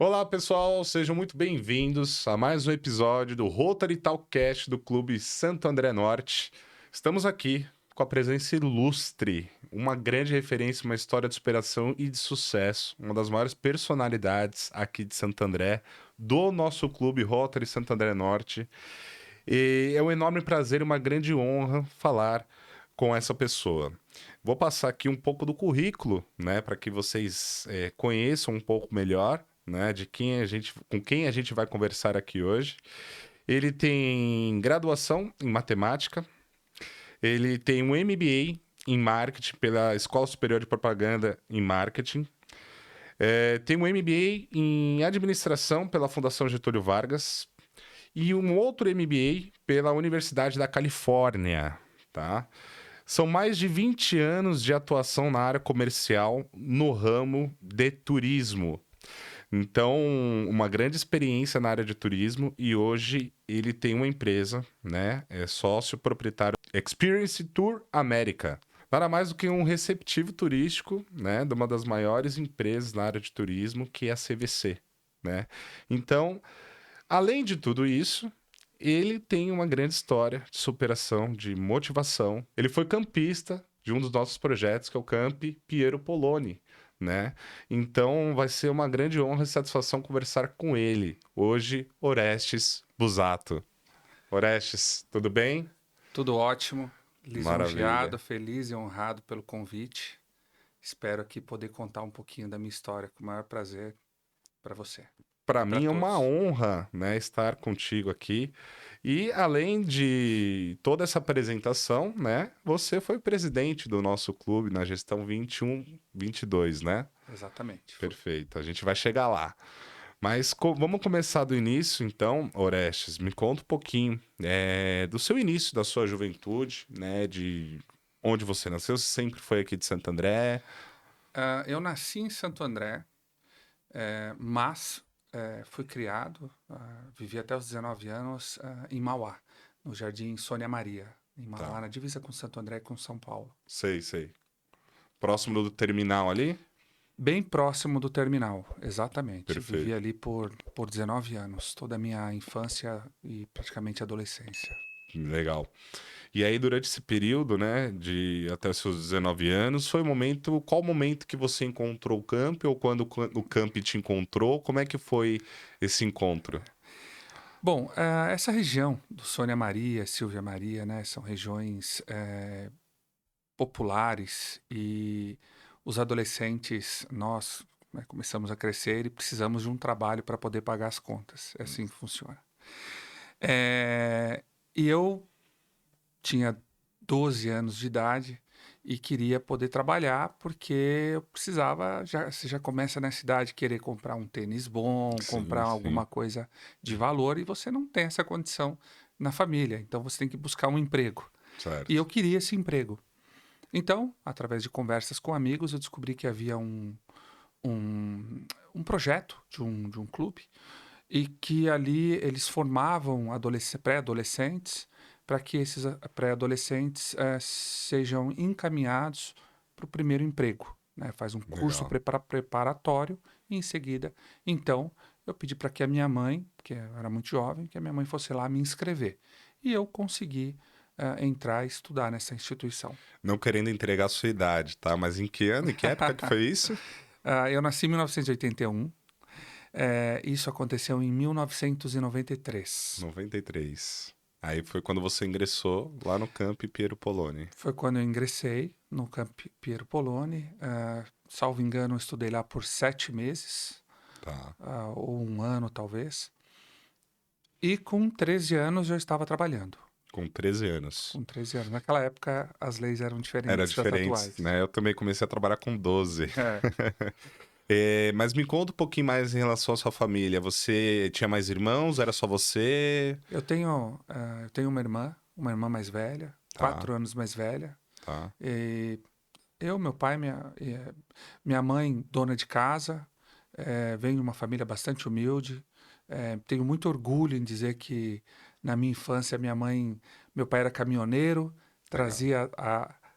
Olá, pessoal, sejam muito bem-vindos a mais um episódio do Rotary Talkcast do Clube Santo André Norte. Estamos aqui com a presença ilustre, uma grande referência, uma história de superação e de sucesso, uma das maiores personalidades aqui de Santo André, do nosso clube Rotary Santo André Norte. E é um enorme prazer e uma grande honra falar com essa pessoa. Vou passar aqui um pouco do currículo, né, para que vocês conheçam um pouco melhor, né, de com quem a gente vai conversar aqui hoje. Ele tem graduação em matemática, ele tem um MBA em marketing pela Escola Superior de Propaganda em Marketing, tem um MBA em administração pela Fundação Getúlio Vargas e um outro MBA pela Universidade da Califórnia, tá? São mais de 20 anos de atuação na área comercial no ramo de turismo. Então, uma grande experiência na área de turismo e hoje ele tem uma empresa, né? É sócio proprietário Experience Tour América. Nada mais do que um receptivo turístico, né? De uma das maiores empresas na área de turismo, que é a CVC, né? Então, além de tudo isso, ele tem uma grande história de superação, de motivação. Ele foi campista de um dos nossos projetos, que é o Camp Piero Poloni, né? Então vai ser uma grande honra e satisfação conversar com ele. Hoje, Orestes Busato. Orestes, tudo bem? Tudo ótimo, Maravilha. lisonjeado, feliz e honrado pelo convite. Espero aqui poder contar um pouquinho da minha história com o maior prazer para você Para e para mim é uma todos. honra, né, estar contigo aqui. E além de toda essa apresentação, né, você foi presidente do nosso clube na gestão 21-22, né? Exatamente, foi. Perfeito, a gente vai chegar lá. Mas vamos começar do início, então, Orestes. Me conta um pouquinho do seu início, da sua juventude, né, de onde você nasceu. Você sempre foi aqui de Santo André? Eu nasci em Santo André, mas fui criado, vivi até os 19 anos em Mauá, no Jardim Sônia Maria, em Mauá, Tá, na divisa com Santo André e com São Paulo. sei, sei. Próximo do terminal ali? Bem próximo do terminal, exatamente. Vivi Perfeito. ali por 19 anos, toda a minha infância e praticamente adolescência. Legal. E aí, durante esse período, né, de até os seus 19 anos, foi o momento, qual o momento que você encontrou o Camp ou quando o Camp te encontrou? Como é que foi esse encontro? Bom, essa região do Sônia Maria, Silvia Maria, né, são regiões populares e os adolescentes, nós, né, começamos a crescer e precisamos de um trabalho para poder pagar as contas. É assim que funciona. E eu tinha 12 anos de idade e queria poder trabalhar porque eu precisava, você já começa nessa idade querer comprar um tênis bom, Sim, comprar sim, alguma coisa de valor e você não tem essa condição na família, então você tem que buscar um emprego. E certo. eu queria esse emprego. Então, através de conversas com amigos, eu descobri que havia um, um projeto de um clube e que ali eles formavam pré-adolescentes para que esses pré-adolescentes sejam encaminhados para o primeiro emprego. Né? Faz um curso Legal. preparatório e em seguida, então, eu pedi para que a minha mãe, que eu era muito jovem, que a minha mãe fosse lá me inscrever. E eu consegui entrar e estudar nessa instituição. Não querendo entregar a sua idade, tá? Mas em que ano, em que época que foi isso? Eu nasci em 1981. Isso aconteceu em 1993. 93. Aí foi quando você ingressou lá no Camp Piero Poloni. Foi quando eu ingressei no Camp Piero Poloni. Salvo engano, eu estudei lá por 7 meses, Tá. ou um ano talvez. E com 13 anos eu estava trabalhando. Com 13 anos. Com 13 anos. Naquela época as leis eram Era diferentes das diferente, atuais. né? Eu também comecei a trabalhar com 12. É, Mas me conta um pouquinho mais em relação à sua família. Você tinha mais irmãos? Era só você? eu tenho uma irmã mais velha, Tá, 4 anos mais velha. tá. E eu, meu pai, minha mãe, dona de casa, venho de uma família bastante humilde. Tenho muito orgulho em dizer que na minha infância meu pai era caminhoneiro, Legal. trazia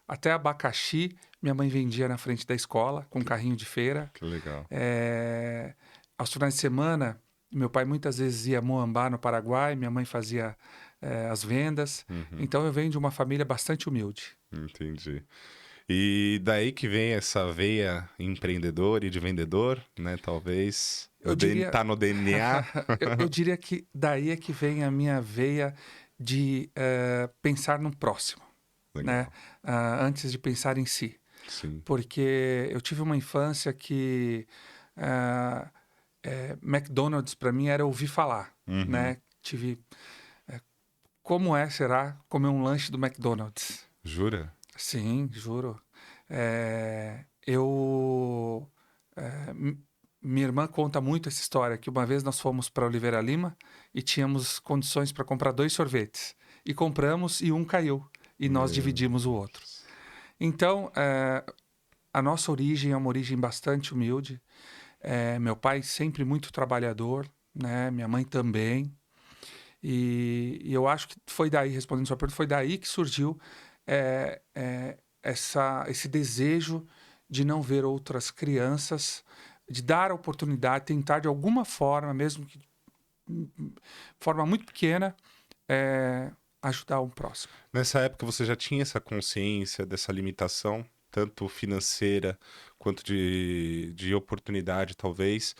até abacaxi, minha mãe vendia na frente da escola com um carrinho de feira. Que legal. É, aos finais de semana, meu pai muitas vezes ia a Moambá, no Paraguai, minha mãe fazia as vendas. Uhum. Então eu venho de uma família bastante humilde. Entendi. E daí que vem essa veia empreendedor e de vendedor, né? Talvez. Eu diria, Tá no DNA. eu diria que daí é que vem a minha veia de pensar no próximo, né? Legal. Antes de pensar em si. Sim. Porque eu tive uma infância que McDonald's para mim era ouvir falar, Uhum. né? Tive como será comer um lanche do McDonald's? Jura? Sim, juro. É, eu minha irmã conta muito essa história que uma vez nós fomos para Oliveira Lima e tínhamos condições para comprar 2 sorvetes e compramos e um caiu e nós Meu dividimos o outro. Deus. Então, a nossa origem é uma origem bastante humilde. Meu pai sempre muito trabalhador, né? Minha mãe também. E eu acho que foi daí, respondendo sua pergunta, foi daí que surgiu esse desejo de não ver outras crianças, de dar a oportunidade, tentar de alguma forma, mesmo que de forma muito pequena, ajudar um próximo. Nessa época você já tinha essa consciência dessa limitação, tanto financeira quanto de oportunidade, talvez.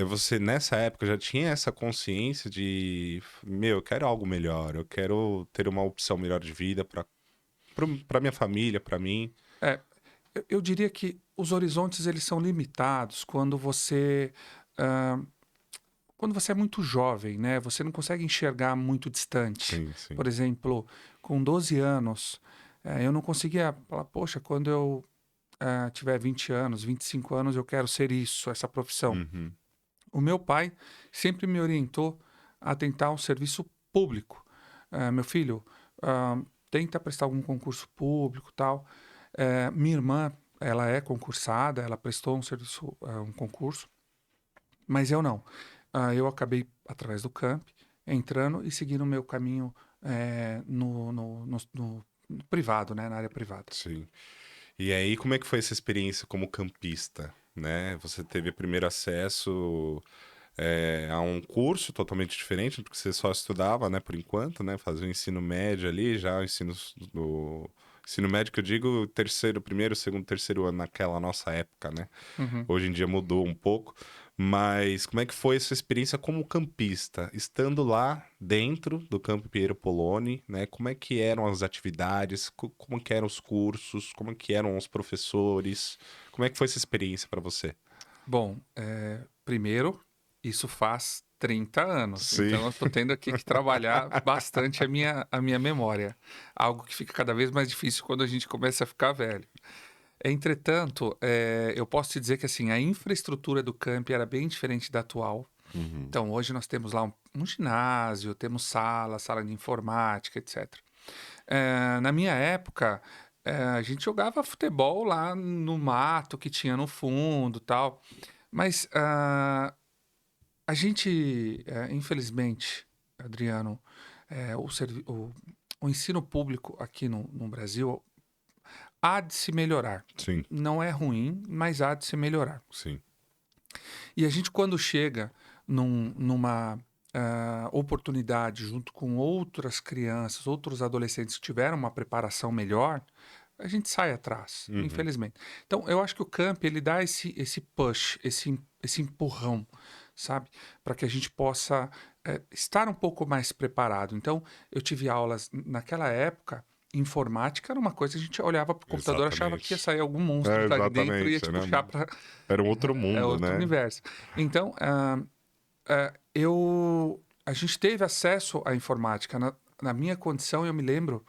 Você, nessa época, já tinha essa consciência de, meu, eu quero algo melhor, eu quero ter uma opção melhor de vida para minha família, para mim. É, eu diria que os horizontes eles são limitados ah, quando você é muito jovem, né? Você não consegue enxergar muito distante. Sim, sim. Por exemplo, com 12 anos, eu não conseguia falar, poxa, quando eu tiver 20 anos, 25 anos, eu quero ser isso, essa profissão. Uhum. O meu pai sempre me orientou a tentar um serviço público. Meu filho, tenta prestar algum concurso público, tal. Minha irmã, ela é concursada, ela prestou um serviço, um concurso, mas eu não. Eu acabei através do Camp entrando e seguindo o meu caminho no privado, né, na área privada. Sim. E aí, como é que foi essa experiência como campista, né? Você teve primeiro acesso a um curso totalmente diferente, porque você só estudava, né, por enquanto, né? Fazia o ensino médio ali, já o do ensino médio que eu digo, terceiro, primeiro, segundo, terceiro ano naquela nossa época, né? Uhum. Hoje em dia mudou um pouco, mas como é que foi essa experiência como campista, estando lá dentro do Campo Piero Poloni, né? Como é que eram as atividades, como que eram os cursos, como que eram os professores, como é que foi essa experiência para você? Bom, primeiro, isso faz 30 anos, Sim. então eu estou tendo aqui que trabalhar bastante a minha memória, algo que fica cada vez mais difícil quando a gente começa a ficar velho. Entretanto, eu posso te dizer que assim, a infraestrutura do camp era bem diferente da atual. Uhum. Então, hoje nós temos lá um ginásio, temos sala de informática, etc. Na minha época, a gente jogava futebol lá no mato que tinha no fundo, tal. Mas a gente, infelizmente, Adriano, o ensino público aqui no Brasil há de se melhorar. Sim, Não é ruim, mas há de se melhorar. sim. E a gente, quando chega numa oportunidade junto com outras crianças, outros adolescentes que tiveram uma preparação melhor, a gente sai atrás, Uhum. infelizmente. Então, eu acho que o camp ele dá esse push, esse empurrão, sabe? Para que a gente possa estar um pouco mais preparado. Então, eu tive aulas naquela época. Informática era uma coisa que a gente olhava para o computador e achava que ia Exatamente. sair algum monstro dali dentro e ia Exatamente, te era, puxar para era um outro mundo, outro né? universo. Então, a gente teve acesso à informática. Na minha condição, eu me lembro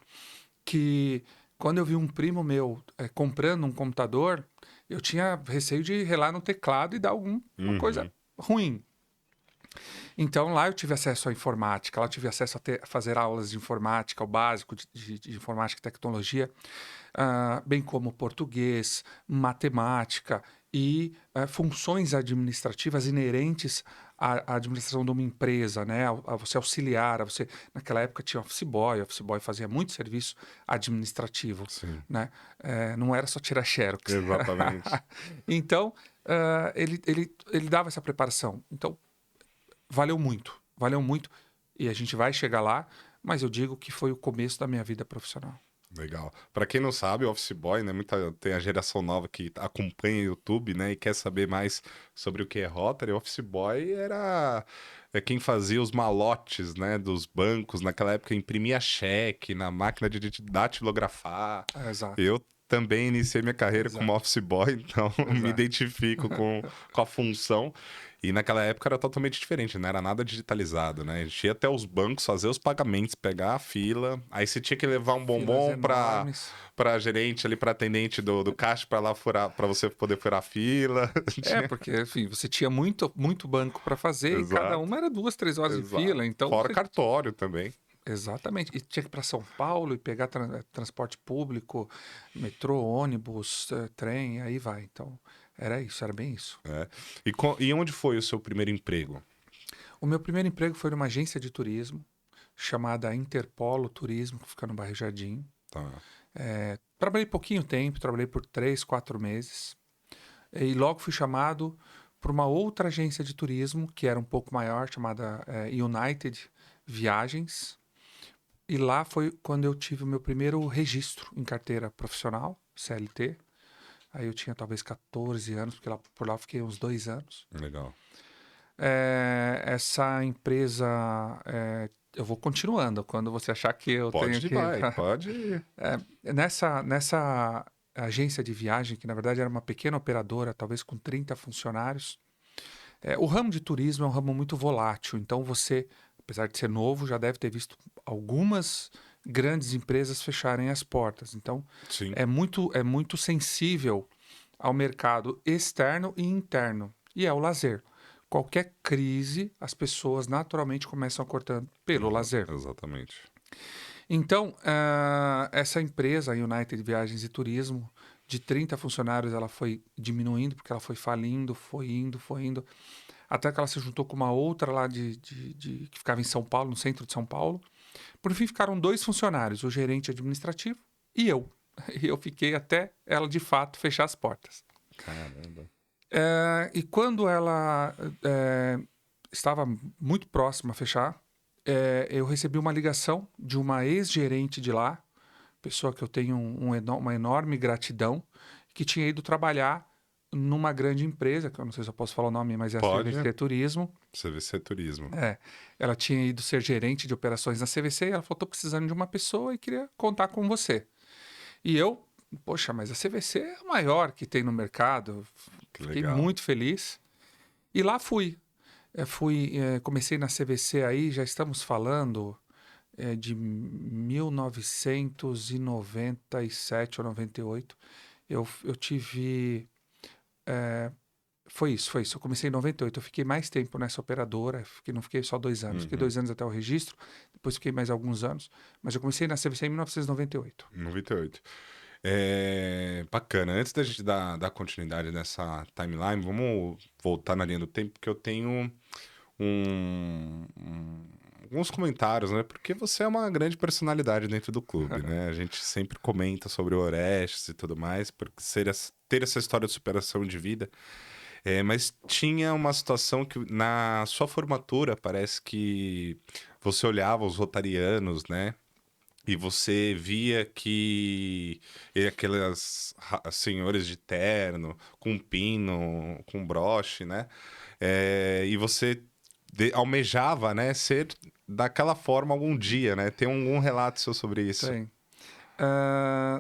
que quando eu vi um primo meu comprando um computador, eu tinha receio de relar no teclado e dar alguma coisa Uhum. ruim. Então lá eu tive acesso à informática, lá eu tive acesso a fazer aulas de informática, o básico de informática e tecnologia, bem como português, matemática e funções administrativas inerentes à administração de uma empresa, né? A você auxiliar, naquela época tinha Office Boy, Office Boy fazia muito serviço administrativo, Sim, né? Não era só tirar xerox. exatamente. Então, ele dava essa preparação. Então, valeu muito. Valeu muito. E a gente vai chegar lá, mas eu digo que foi o começo da minha vida profissional. Legal. Pra quem não sabe, o Office Boy, né? Tem a geração nova que acompanha o YouTube, né? E quer saber mais sobre o que é Rotary. O Office Boy era quem fazia os malotes, né? Dos bancos. Naquela época imprimia cheque na máquina de datilografar. Exato. Eu também iniciei minha carreira como Exato. Office Boy, então me Exato. identifico com a função. E naquela época era totalmente diferente, não era nada digitalizado, né? A gente ia até os bancos fazer os pagamentos, pegar a fila, aí você tinha que levar um Filas bombom enormes. para gerente ali, para atendente do caixa para lá furar, para você poder furar a fila. Tinha- Porque, enfim, você tinha muito, muito banco para fazer e cada Exato, uma era 2, 3 horas de exato. fila. Então, Fora cartório também. exatamente. E tinha que ir para São Paulo e pegar transporte público, metrô, ônibus, trem, aí vai. Então, era isso, era bem isso. Né? E onde foi o seu primeiro emprego? O meu primeiro emprego foi numa agência de turismo chamada Interpolo Turismo, que fica no bairro Jardim. Tá. Trabalhei pouquinho tempo, trabalhei por 3, 4 meses. E logo fui chamado por uma outra agência de turismo, que era um pouco maior, chamada United Viagens. E lá foi quando eu tive o meu primeiro registro em carteira profissional, CLT. Aí eu tinha talvez 14 anos, porque por lá eu fiquei uns 2 anos. Legal. Essa empresa, eu vou continuando, quando você achar que eu tenho Pode ir, que... vai, pode ir. Nessa agência de viagem, que na verdade era uma pequena operadora, talvez com 30 funcionários, o ramo de turismo é um ramo muito volátil, então você, apesar de ser novo, já deve ter visto algumas grandes empresas fecharem as portas. Então, Sim. é muito sensível ao mercado externo e interno, e é o lazer. Qualquer crise, as pessoas naturalmente começam a cortar pelo lazer. Exatamente. Então, essa empresa, a United Viagens e Turismo, de 30 funcionários, ela foi diminuindo, porque ela foi falindo, foi indo, até que ela se juntou com uma outra lá que ficava em São Paulo, no centro de São Paulo. Por fim, ficaram 2 funcionários, o gerente administrativo e eu. E eu fiquei até ela, de fato, fechar as portas. Caramba. E quando ela estava muito próxima a fechar, eu recebi uma ligação de uma ex-gerente de lá, pessoa que eu tenho uma enorme gratidão, que tinha ido trabalhar numa grande empresa, que eu não sei se eu posso falar o nome, mas é a Pode. CVC Turismo. CVC Turismo. Ela tinha ido ser gerente de operações na CVC e ela falou, tô precisando de uma pessoa e queria contar com você. E eu, poxa, mas a CVC é a maior que tem no mercado. Que Fiquei legal. muito feliz. E lá fui. Comecei na CVC aí, já estamos falando de 1997 ou 98. Eu tive... Foi isso. Eu comecei em 98. Eu fiquei mais tempo nessa operadora. Não fiquei só 2 anos. Fiquei 2 anos até o registro. Depois fiquei mais alguns anos. Mas eu comecei na CVC em 1998. 98. Bacana. Antes da gente dar continuidade nessa timeline, vamos voltar na linha do tempo, porque eu tenho alguns comentários, né? Porque você é uma grande personalidade dentro do clube, né? A gente sempre comenta sobre o Orestes e tudo mais, porque ter essa história de superação de vida. Mas tinha uma situação que na sua formatura parece que você olhava os rotarianos, né? E você via que aqueles senhores de terno, com pino, com broche, né? E você almejava, né, ser daquela forma algum dia, né? Tem algum relato seu sobre isso? Tem.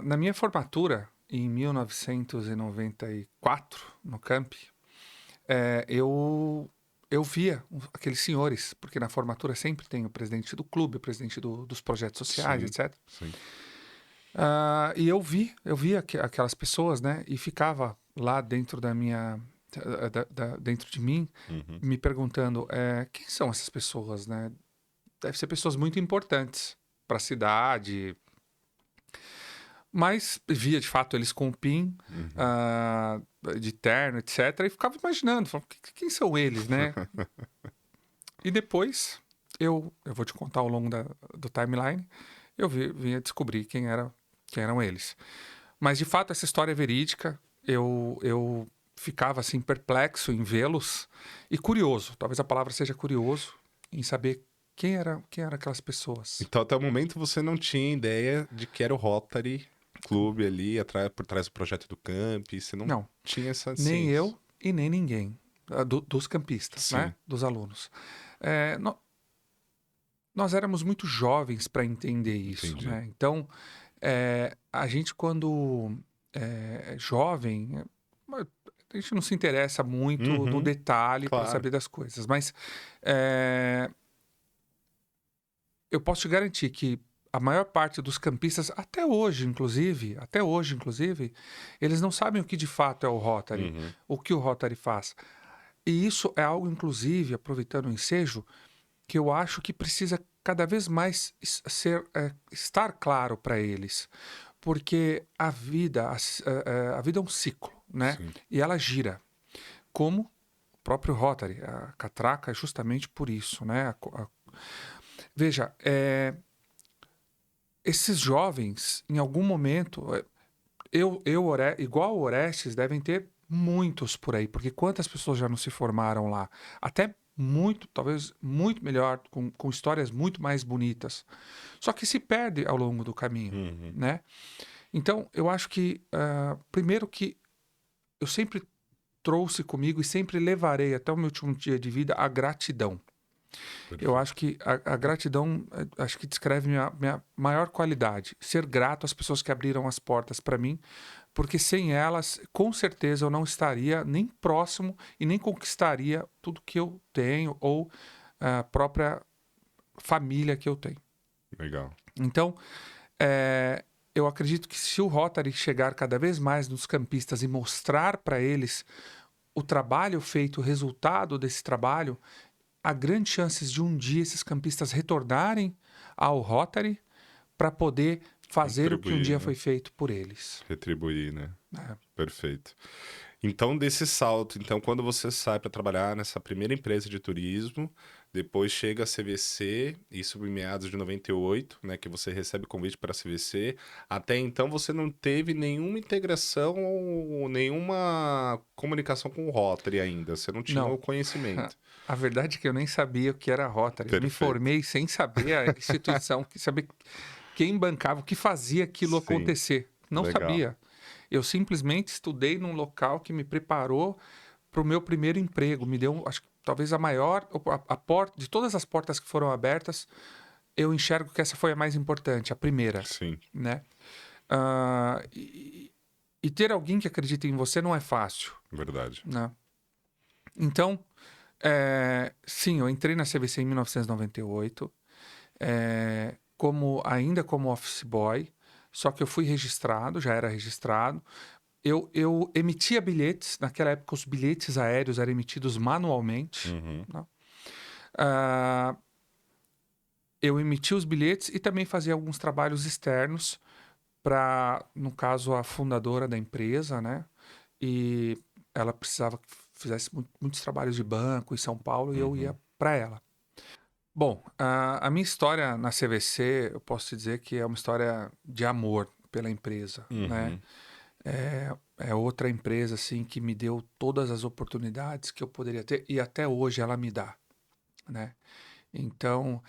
Na minha formatura, em 1994, no camp, eu via aqueles senhores, porque na formatura sempre tem o presidente do clube, o presidente dos projetos sociais, Sim, etc. sim. E eu via aquelas pessoas, né? E ficava lá dentro dentro de mim, Uhum. me perguntando, quem são essas pessoas, né? Deve ser pessoas muito importantes para a cidade. Mas via, de fato, eles com o PIN, de terno, etc. E ficava imaginando, falava, quem são eles, né? E depois, eu vou te contar ao longo do timeline, eu vinha descobrir quem eram eles. Mas, de fato, essa história é verídica. Eu ficava assim perplexo em vê-los e curioso, talvez a palavra seja curioso, em saber quem eram aquelas pessoas. Então, até o momento, você não tinha ideia de que era o Rotary Clube ali, por trás do projeto do Camp. Você não Não, tinha essa nem ciência. eu e nem ninguém, dos campistas, Sim, né? Dos alunos. Nós éramos muito jovens para entender isso, entendi. né? Então, a gente quando é jovem, a gente não se interessa muito no Uhum, detalhe para claro. saber das coisas, mas é, eu posso te garantir que a maior parte dos campistas, até hoje, inclusive, eles não sabem o que de fato é o Rotary, Uhum. o que o Rotary faz. E isso é algo, inclusive, aproveitando o ensejo, que eu acho que precisa cada vez mais estar claro para eles. Porque a vida é um ciclo, né? Sim, E ela gira. Como o próprio Rotary, a catraca é justamente por isso, né? Veja, esses jovens, em algum momento, igual o Orestes, devem ter muitos por aí, porque quantas pessoas já não se formaram lá? Até muito, talvez muito melhor, com histórias muito mais bonitas. Só que se perde ao longo do caminho, uhum. né? Então, eu acho que, primeiro que eu sempre trouxe comigo e sempre levarei até o meu último dia de vida a gratidão. Eu acho Perfeito. que a gratidão, acho que descreve minha maior qualidade. Ser grato às pessoas que abriram as portas para mim, porque sem elas, com certeza, eu não estaria nem próximo e nem conquistaria tudo que eu tenho ou a própria família que eu tenho. Legal. Então, eu acredito que se o Rotary chegar cada vez mais nos campistas e mostrar para eles o trabalho feito, o resultado desse trabalho, há grandes chances de um dia esses campistas retornarem ao Rotary para poder fazer o que um Contribuir, dia né? foi feito por eles. Retribuir, né? É. Perfeito. Então, desse salto, então, quando você sai para trabalhar nessa primeira empresa de turismo, depois chega a CVC, isso em meados de 98, né, que você recebe convite para a CVC. Até então, você não teve nenhuma integração ou nenhuma comunicação com o Rotary ainda. Você não tinha Não, o conhecimento. a verdade é que eu nem sabia o que era Rotary. Me Perfeito. formei sem saber a instituição, saber quem bancava, o que fazia aquilo Sim, acontecer. Não legal. sabia. Eu simplesmente estudei num local que me preparou para o meu primeiro emprego. Me deu, acho que talvez a maior, a porta, de todas as portas que foram abertas, eu enxergo que essa foi a mais importante, a primeira, Sim, né? Ah, e ter alguém que acredita em você não é fácil, verdade. né? Então, sim, eu entrei na CVC em 1998, ainda como office boy, só que eu fui registrado, já era registrado. Eu emitia bilhetes, naquela época os bilhetes aéreos eram emitidos manualmente, Uhum. né? Ah, eu emitia os bilhetes e também fazia alguns trabalhos externos para, no caso, a fundadora da empresa, né? E ela precisava que fizesse muitos trabalhos de banco em São Paulo e eu ia Uhum. para ela. Bom, a minha história na CVC, eu posso te dizer que é uma história de amor pela empresa, né? Uhum. É outra empresa assim que me deu todas as oportunidades que eu poderia ter e até hoje ela me dá, né? Então,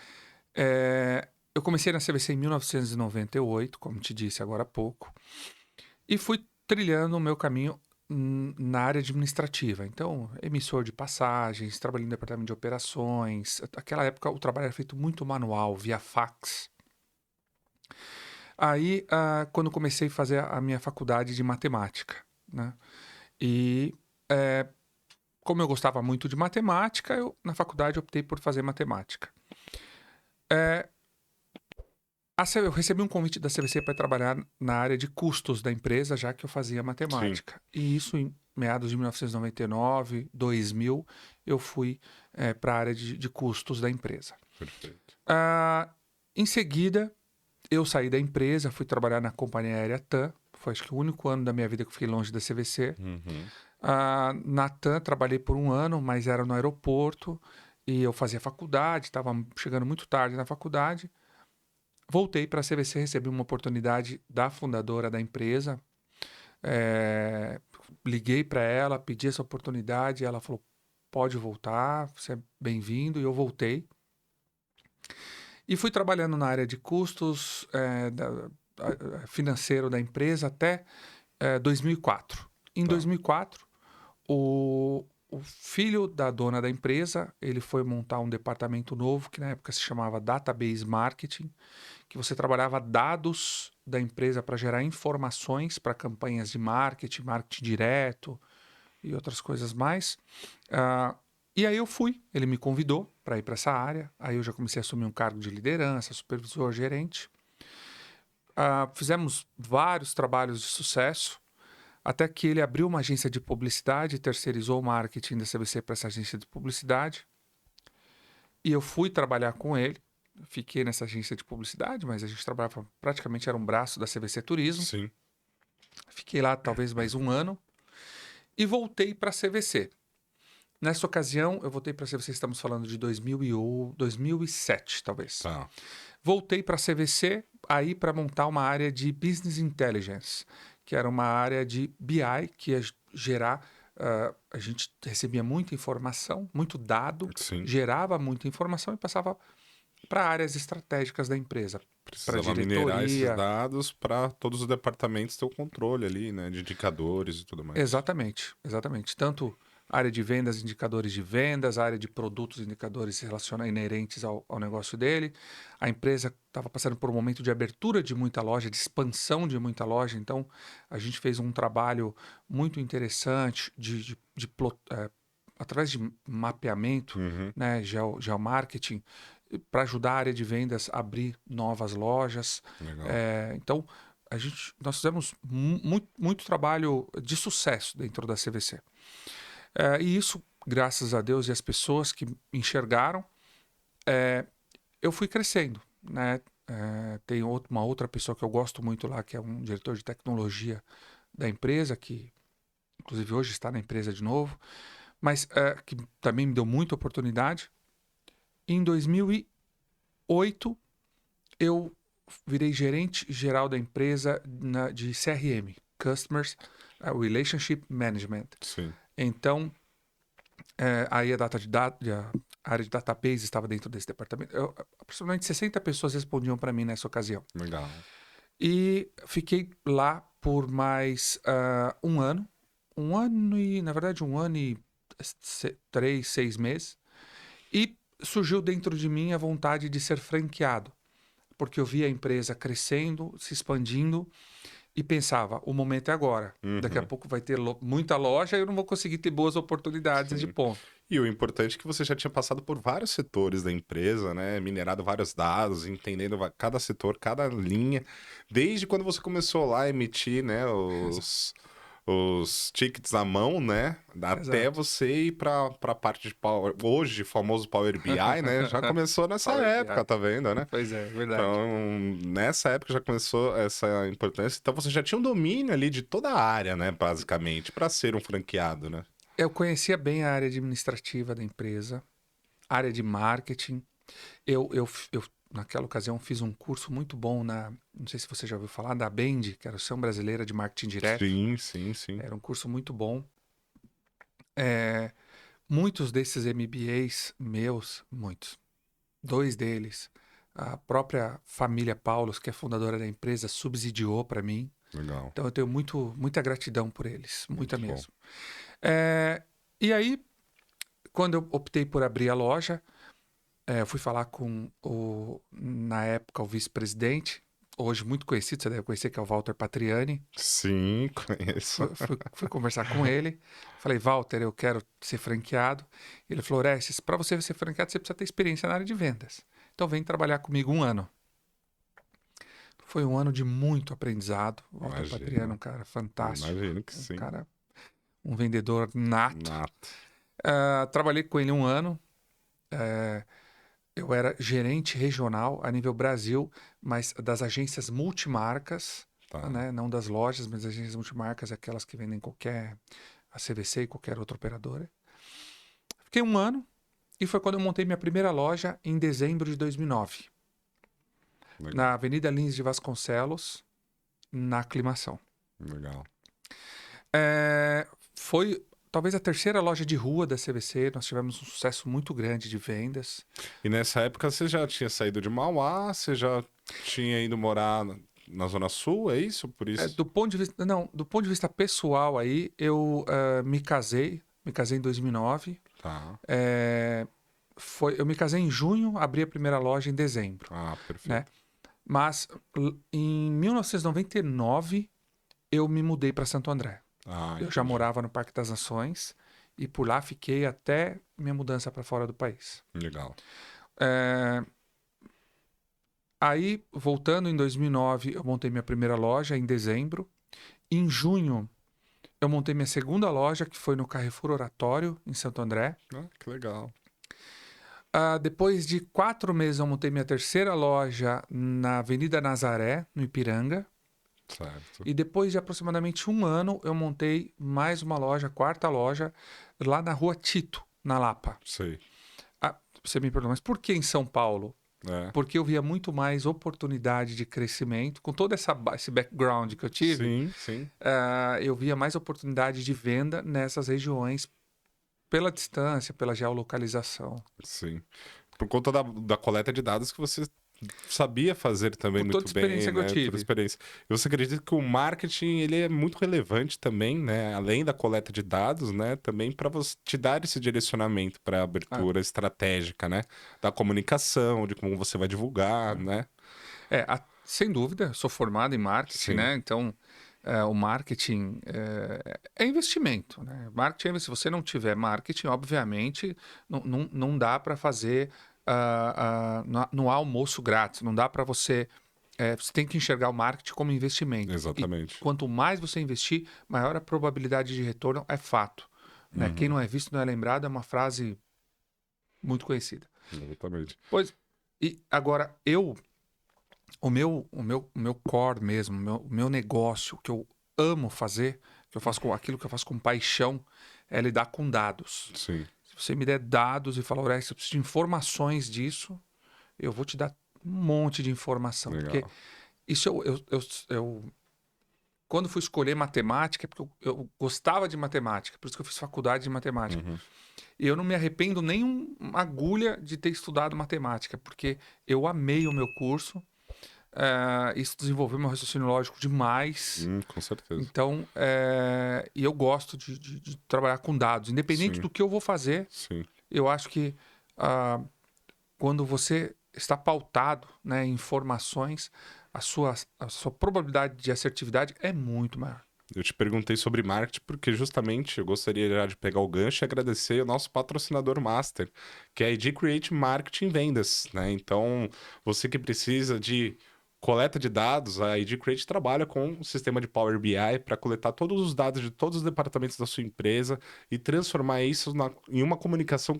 eu comecei na CVC em 1998, como te disse agora há pouco, e fui trilhando o meu caminho na área administrativa. Então, emissor de passagens, trabalhei no departamento de operações. Naquela época, o trabalho era feito muito manual, via fax. Aí, quando comecei a fazer a minha faculdade de matemática, né? E como eu gostava muito de matemática, eu na faculdade optei por fazer matemática. Eu recebi um convite da CVC para trabalhar na área de custos da empresa, já que eu fazia Sim, matemática. E isso em meados de 1999, 2000, eu fui para a área de custos da empresa. perfeito. Em seguida, eu saí da empresa, fui trabalhar na companhia aérea TAM. Foi acho que o único ano da minha vida que eu fiquei longe da CVC. Uhum. Na TAM trabalhei por um ano, mas era no aeroporto. E eu fazia faculdade, estava chegando muito tarde na faculdade. Voltei para a CVC, recebi uma oportunidade da fundadora da empresa. liguei para ela, pedi essa oportunidade, ela falou, pode voltar, você é bem-vindo, e eu voltei. E fui trabalhando na área de custos financeiro da empresa até 2004. Em 2004, o filho da dona da empresa, ele foi montar um departamento novo, que na época se chamava Database Marketing, que você trabalhava dados da empresa para gerar informações para campanhas de marketing, marketing direto e outras coisas mais. E aí eu fui, ele me convidou para ir para essa área, aí eu já comecei a assumir um cargo de liderança, supervisor, gerente. Fizemos vários trabalhos de sucesso, até que ele abriu uma agência de publicidade, terceirizou o marketing da CVC para essa agência de publicidade. E eu fui trabalhar com ele. Fiquei nessa agência de publicidade, mas a gente trabalhava, praticamente era um braço da CVC Turismo. Sim. Fiquei lá talvez mais um ano. E voltei para a CVC. Nessa ocasião, eu voltei para a CVC, estamos falando de 2007, talvez. Tá. Voltei para a CVC aí para montar uma área de Business Intelligence, que era uma área de BI, que ia gerar... a gente recebia muita informação, muito dado, Sim. gerava muita informação e passava para áreas estratégicas da empresa. Precisava minerar esses dados para todos os departamentos ter o controle ali, né? De indicadores e tudo mais. Exatamente, exatamente. Tanto área de vendas, indicadores de vendas, área de produtos, indicadores inerentes ao negócio dele. A empresa estava passando por um momento de abertura de muita loja, de expansão de muita loja. Então, a gente fez um trabalho muito interessante através de mapeamento, né, geomarketing, para ajudar a área de vendas a abrir novas lojas. Legal. Então, nós fizemos muito trabalho de sucesso dentro da CVC. E isso, graças a Deus e as pessoas que enxergaram, eu fui crescendo, né? Tem uma outra pessoa que eu gosto muito lá, que é um diretor de tecnologia da empresa, que inclusive hoje está na empresa de novo, mas que também me deu muita oportunidade. Em 2008, eu virei gerente geral da empresa de CRM, Customers Relationship Management. Sim. Então, aí a área de database estava dentro desse departamento. Aproximadamente 60 pessoas respondiam para mim nessa ocasião. Legal. E fiquei lá por mais um ano. Na verdade, 1 ano e 3, 6 meses. E surgiu dentro de mim a vontade de ser franqueado. Porque eu via a empresa crescendo, se expandindo e pensava, o momento é agora. Daqui a pouco vai ter muita loja e eu não vou conseguir ter boas oportunidades de ponto. E o importante é que você já tinha passado por vários setores da empresa, né? Minerado vários dados, entendendo cada setor, cada linha. Desde quando você começou lá a emitir, né, os tickets à mão, né? Até Exato. você ir para a parte de hoje famoso Power BI, né? Já começou nessa Power época, BI. tá vendo, né? Pois é, verdade. Então, nessa época já começou essa importância. Então, você já tinha um domínio ali de toda a área, né? Basicamente, para ser um franqueado, né? Eu conhecia bem a área administrativa da empresa, área de marketing. Eu naquela ocasião, fiz um curso muito bom não sei se você já ouviu falar, da Bend, que era a Associação Brasileira de Marketing Direto. Sim. Era um curso muito bom. Muitos desses MBAs meus, muitos, 2 deles, a própria família Paulos, que é fundadora da empresa, subsidiou para mim. Legal. Então eu tenho muita gratidão por eles, muita Muito mesmo. E aí, quando eu optei por abrir a loja, eu fui falar com na época, o vice-presidente, hoje muito conhecido, você deve conhecer, que é o Walter Patriani. Sim, conheço. Fui conversar com ele. Falei, Walter, eu quero ser franqueado. Ele falou, Orestes, para você ser franqueado, você precisa ter experiência na área de vendas. Então vem trabalhar comigo 1 ano. Foi um ano de muito aprendizado. O Walter Patriani é um cara fantástico. Imagino que sim. Um vendedor nato. Trabalhei com ele 1 ano. Eu era gerente regional a nível Brasil, mas das agências multimarcas, né? Não das lojas, mas das agências multimarcas, aquelas que vendem a CVC e qualquer outra operadora. Fiquei 1 ano e foi quando eu montei minha primeira loja em dezembro de 2009. Legal. Na Avenida Lins de Vasconcelos, na Aclimação. Legal. Foi talvez a terceira loja de rua da CVC. Nós tivemos um sucesso muito grande de vendas. E nessa época você já tinha saído de Mauá, você já tinha ido morar na Zona Sul, é isso? Por isso? Do ponto de vista, não, do ponto de vista pessoal aí, eu me casei em 2009. Tá. Eu me casei em junho, abri a primeira loja em dezembro, Ah, né? perfeito. Mas em 1999 eu me mudei para Santo André. Ah, Eu já entendi. morava no Parque das Nações e por lá fiquei até minha mudança para fora do país. Legal. É, Aí, voltando em 2009, eu montei minha primeira loja em dezembro. Em junho, eu montei minha segunda loja, que foi no Carrefour Oratório, em Santo André. Ah, que legal. Depois de 4 meses, eu montei minha terceira loja na Avenida Nazaré, no Ipiranga. Certo. E depois de aproximadamente um ano, eu montei mais uma loja, a quarta loja, lá na Rua Tito, na Lapa. Sei. Você me pergunta, mas por que em São Paulo? É. Porque eu via muito mais oportunidade de crescimento. Com todo esse background que eu tive, Sim, sim, eu via mais oportunidade de venda nessas regiões pela distância, pela geolocalização. sim. Por conta da coleta de dados que você sabia fazer também Por toda muito a bem, experiência que eu né? Toda a tive. experiência. E você acredita que o marketing ele é muito relevante também, né? Além da coleta de dados, né? Também para você te dar esse direcionamento para a Ah, abertura estratégica, né? Da comunicação, de como você vai divulgar, né? sem dúvida, sou formado em marketing, Sim, né? Então, o marketing é investimento, né? Marketing é, se você não tiver marketing, obviamente, não dá para fazer no almoço grátis, não dá para você. Você tem que enxergar o marketing como investimento. E exatamente. quanto mais você investir, maior a probabilidade de retorno é fato. Né? Quem Uhum, não é visto não é lembrado é uma frase muito conhecida. exatamente. Pois, e agora o meu core mesmo, o meu negócio, que eu amo fazer, que eu faço com aquilo que eu faço com paixão, é lidar com dados. Sim, Se você me der dados e falar, Orestes, eu preciso de informações disso, eu vou te dar um monte de informação. Porque legal. isso quando fui escolher matemática, é porque eu gostava de matemática, por isso que eu fiz faculdade de matemática. Uhum, E eu não me arrependo nem uma agulha de ter estudado matemática, porque eu amei o meu curso. Isso desenvolveu meu raciocínio lógico demais. com certeza. Então, e eu gosto de trabalhar com dados. Independente Sim, do que eu vou fazer, sim. eu acho que quando você está pautado, né, em informações, a sua probabilidade de assertividade é muito maior. Eu te perguntei sobre marketing porque justamente eu gostaria já de pegar o gancho e agradecer o nosso patrocinador master, que é a ID Create Marketing Vendas, né? Então, você que precisa de coleta de dados, a ID Create trabalha com um sistema de Power BI para coletar todos os dados de todos os departamentos da sua empresa e transformar isso em uma comunicação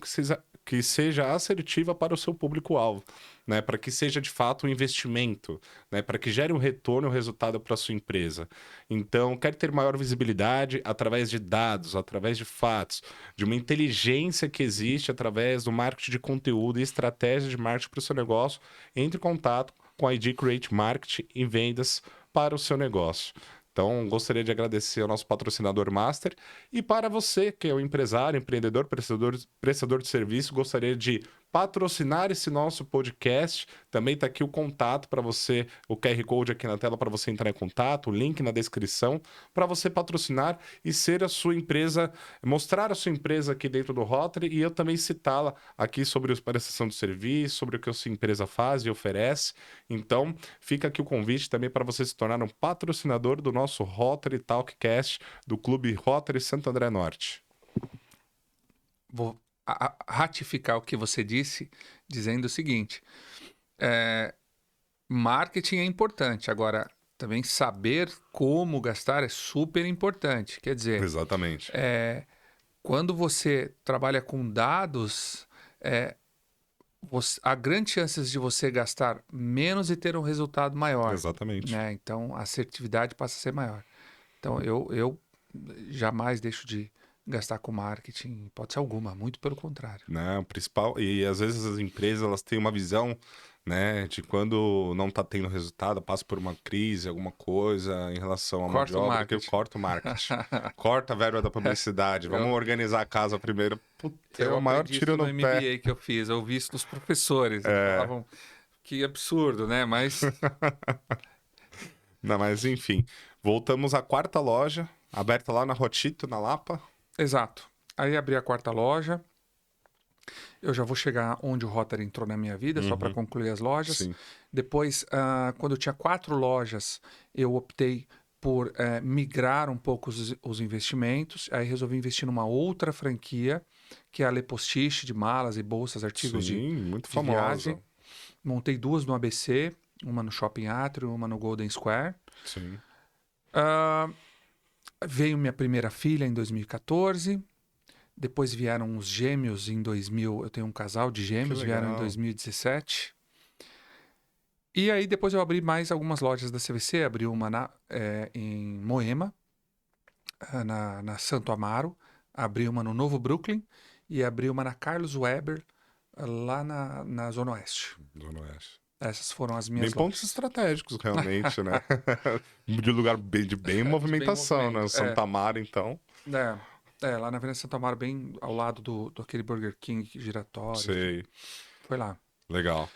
que seja assertiva para o seu público-alvo, né? Para que seja de fato um investimento, né? Para que gere um retorno, um resultado para a sua empresa. Então, quer ter maior visibilidade através de dados, através de fatos, de uma inteligência que existe através do marketing de conteúdo e estratégia de marketing para o seu negócio, entre em contato com a ID Create Marketing e vendas para o seu negócio. Então, gostaria de agradecer ao nosso patrocinador Master. E para você, que é um empresário, empreendedor, prestador de serviço, gostaria de patrocinar esse nosso podcast. Também está aqui o contato para você, o QR Code aqui na tela para você entrar em contato, o link na descrição, para você patrocinar e ser a sua empresa, mostrar a sua empresa aqui dentro do Rotary e eu também citá-la aqui sobre a prestação de serviço, sobre o que a sua empresa faz e oferece. Então, fica aqui o convite também para você se tornar um patrocinador do nosso Rotary Talkcast do Clube Rotary Santo André Norte. Vou ratificar o que você disse, dizendo o seguinte: marketing é importante, agora também saber como gastar é super importante. Quer dizer, Exatamente. quando você trabalha com dados, há grandes chances de você gastar menos e ter um resultado maior, Exatamente. né? Então, a assertividade passa a ser maior. Então, eu jamais deixo de gastar com marketing, em hipótese alguma, muito pelo contrário. Né? O principal, e às vezes as empresas elas têm uma visão, né? De quando não tá tendo resultado, passa por uma crise, alguma coisa em relação à mão de Corta o obra, que eu marketing. corto o marketing. Corta a verba da publicidade. Vamos Eu, organizar a casa primeiro. Puta, é eu o maior aprendi tiro isso no no pé. MBA que eu fiz. Eu ouvi isso dos professores. Eles É. falavam que absurdo, né? Mas, Não, mas enfim. Voltamos à quarta loja, aberta lá na Rotito, na Lapa. exato. Aí abri a quarta loja. Eu já vou chegar onde o Rotary entrou na minha vida, só para Uhum, concluir as lojas. sim. Depois, quando eu tinha 4 lojas, eu optei por migrar um pouco os investimentos. Aí resolvi investir numa outra franquia, que é a Le Postiche, de malas e bolsas, artigos Sim, muito de famosa. viagem. Montei 2 no ABC, uma no Shopping Atrio, uma no Golden Square. Sim. Ah, veio minha primeira filha em 2014. Depois vieram os gêmeos em 2000. Eu tenho um casal de Que gêmeos, vieram em legal. 2017. E aí depois eu abri mais algumas lojas da CVC. Abri uma em Moema, na Santo Amaro. Abri uma no Novo Brooklyn. E abri uma na Carlos Weber, lá na Zona Oeste. Zona Oeste. Essas foram as Bem minhas pontos lojas. estratégicos, realmente, né? De lugar de bem De bem movimentação, né? movimento. Santa Mara, então. Lá na Avenida Santo Amaro, bem ao lado do aquele Burger King giratório. Sei. Foi lá. Legal.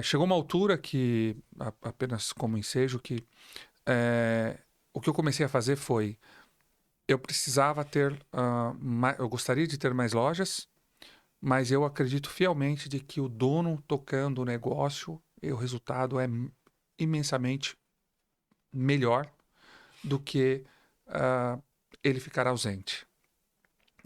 Chegou uma altura que, apenas como ensejo, que o que eu comecei a fazer foi, eu precisava ter, eu gostaria de ter mais lojas, mas eu acredito fielmente de que o dono tocando o negócio, o resultado é imensamente melhor do que ele ficar ausente.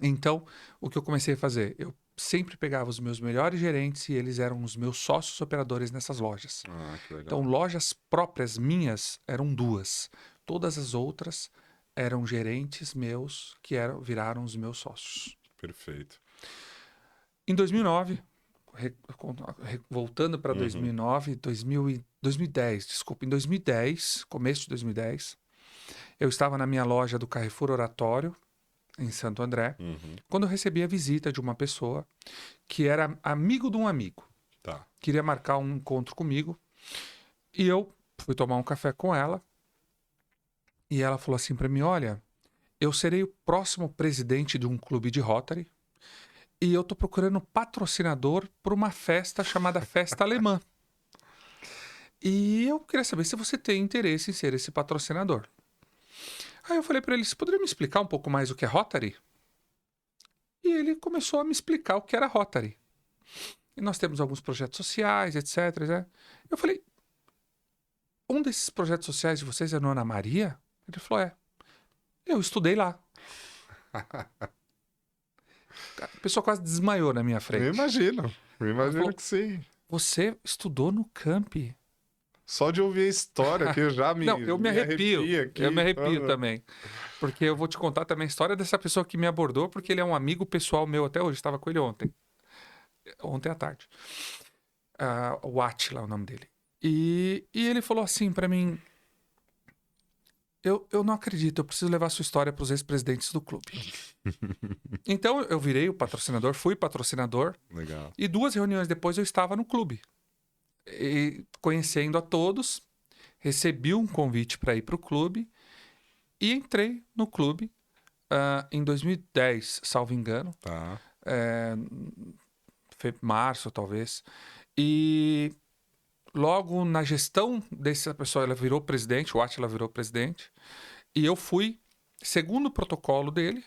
Então, o que eu comecei a fazer? Eu sempre pegava os meus melhores gerentes e eles eram os meus sócios operadores nessas lojas. Ah, que Então, legal. lojas próprias minhas eram 2. Todas as outras eram gerentes meus que viraram os meus sócios. Perfeito. Em 2009, voltando para Uhum. 2009, 2010, desculpa, em 2010, começo de 2010, eu estava na minha loja do Carrefour Oratório, em Santo André, Uhum. quando eu recebi a visita de uma pessoa que era amigo de um amigo. Tá. Queria marcar um encontro comigo. E eu fui tomar um café com ela. E ela falou assim para mim: Olha, eu serei o próximo presidente de um clube de Rotary. E eu tô procurando patrocinador para uma festa chamada Festa Alemã. E eu queria saber se você tem interesse em ser esse patrocinador. Aí eu falei para ele: Você poderia me explicar um pouco mais o que é Rotary? E ele começou a me explicar o que era Rotary. E nós temos alguns projetos sociais, etc. Né? Eu falei: Um desses projetos sociais de vocês é no Ana Maria? Ele falou: Eu estudei lá. A pessoa quase desmaiou na minha Eu frente. imagino. Eu Ela imagino falou: que sim. Você estudou no camp? Só de ouvir a história que eu já Não, eu me me arrepio. arrepia Eu me aqui. arrepio Aham. também. Porque eu vou te contar também a história dessa pessoa que me abordou, porque ele é um amigo pessoal meu até hoje. Estava com ele ontem à tarde. O Atila é o nome dele. E ele falou assim para mim: eu não acredito, eu preciso levar a sua história para os ex-presidentes do clube. Então eu virei o patrocinador, fui patrocinador, Legal. e 2 reuniões depois eu estava no clube. E, conhecendo a todos, recebi um convite para ir para o clube e entrei no clube em 2010, salvo engano, Tá. março talvez. E logo na gestão dessa pessoa, ela virou presidente, o Atila virou presidente, e eu fui segundo o protocolo dele.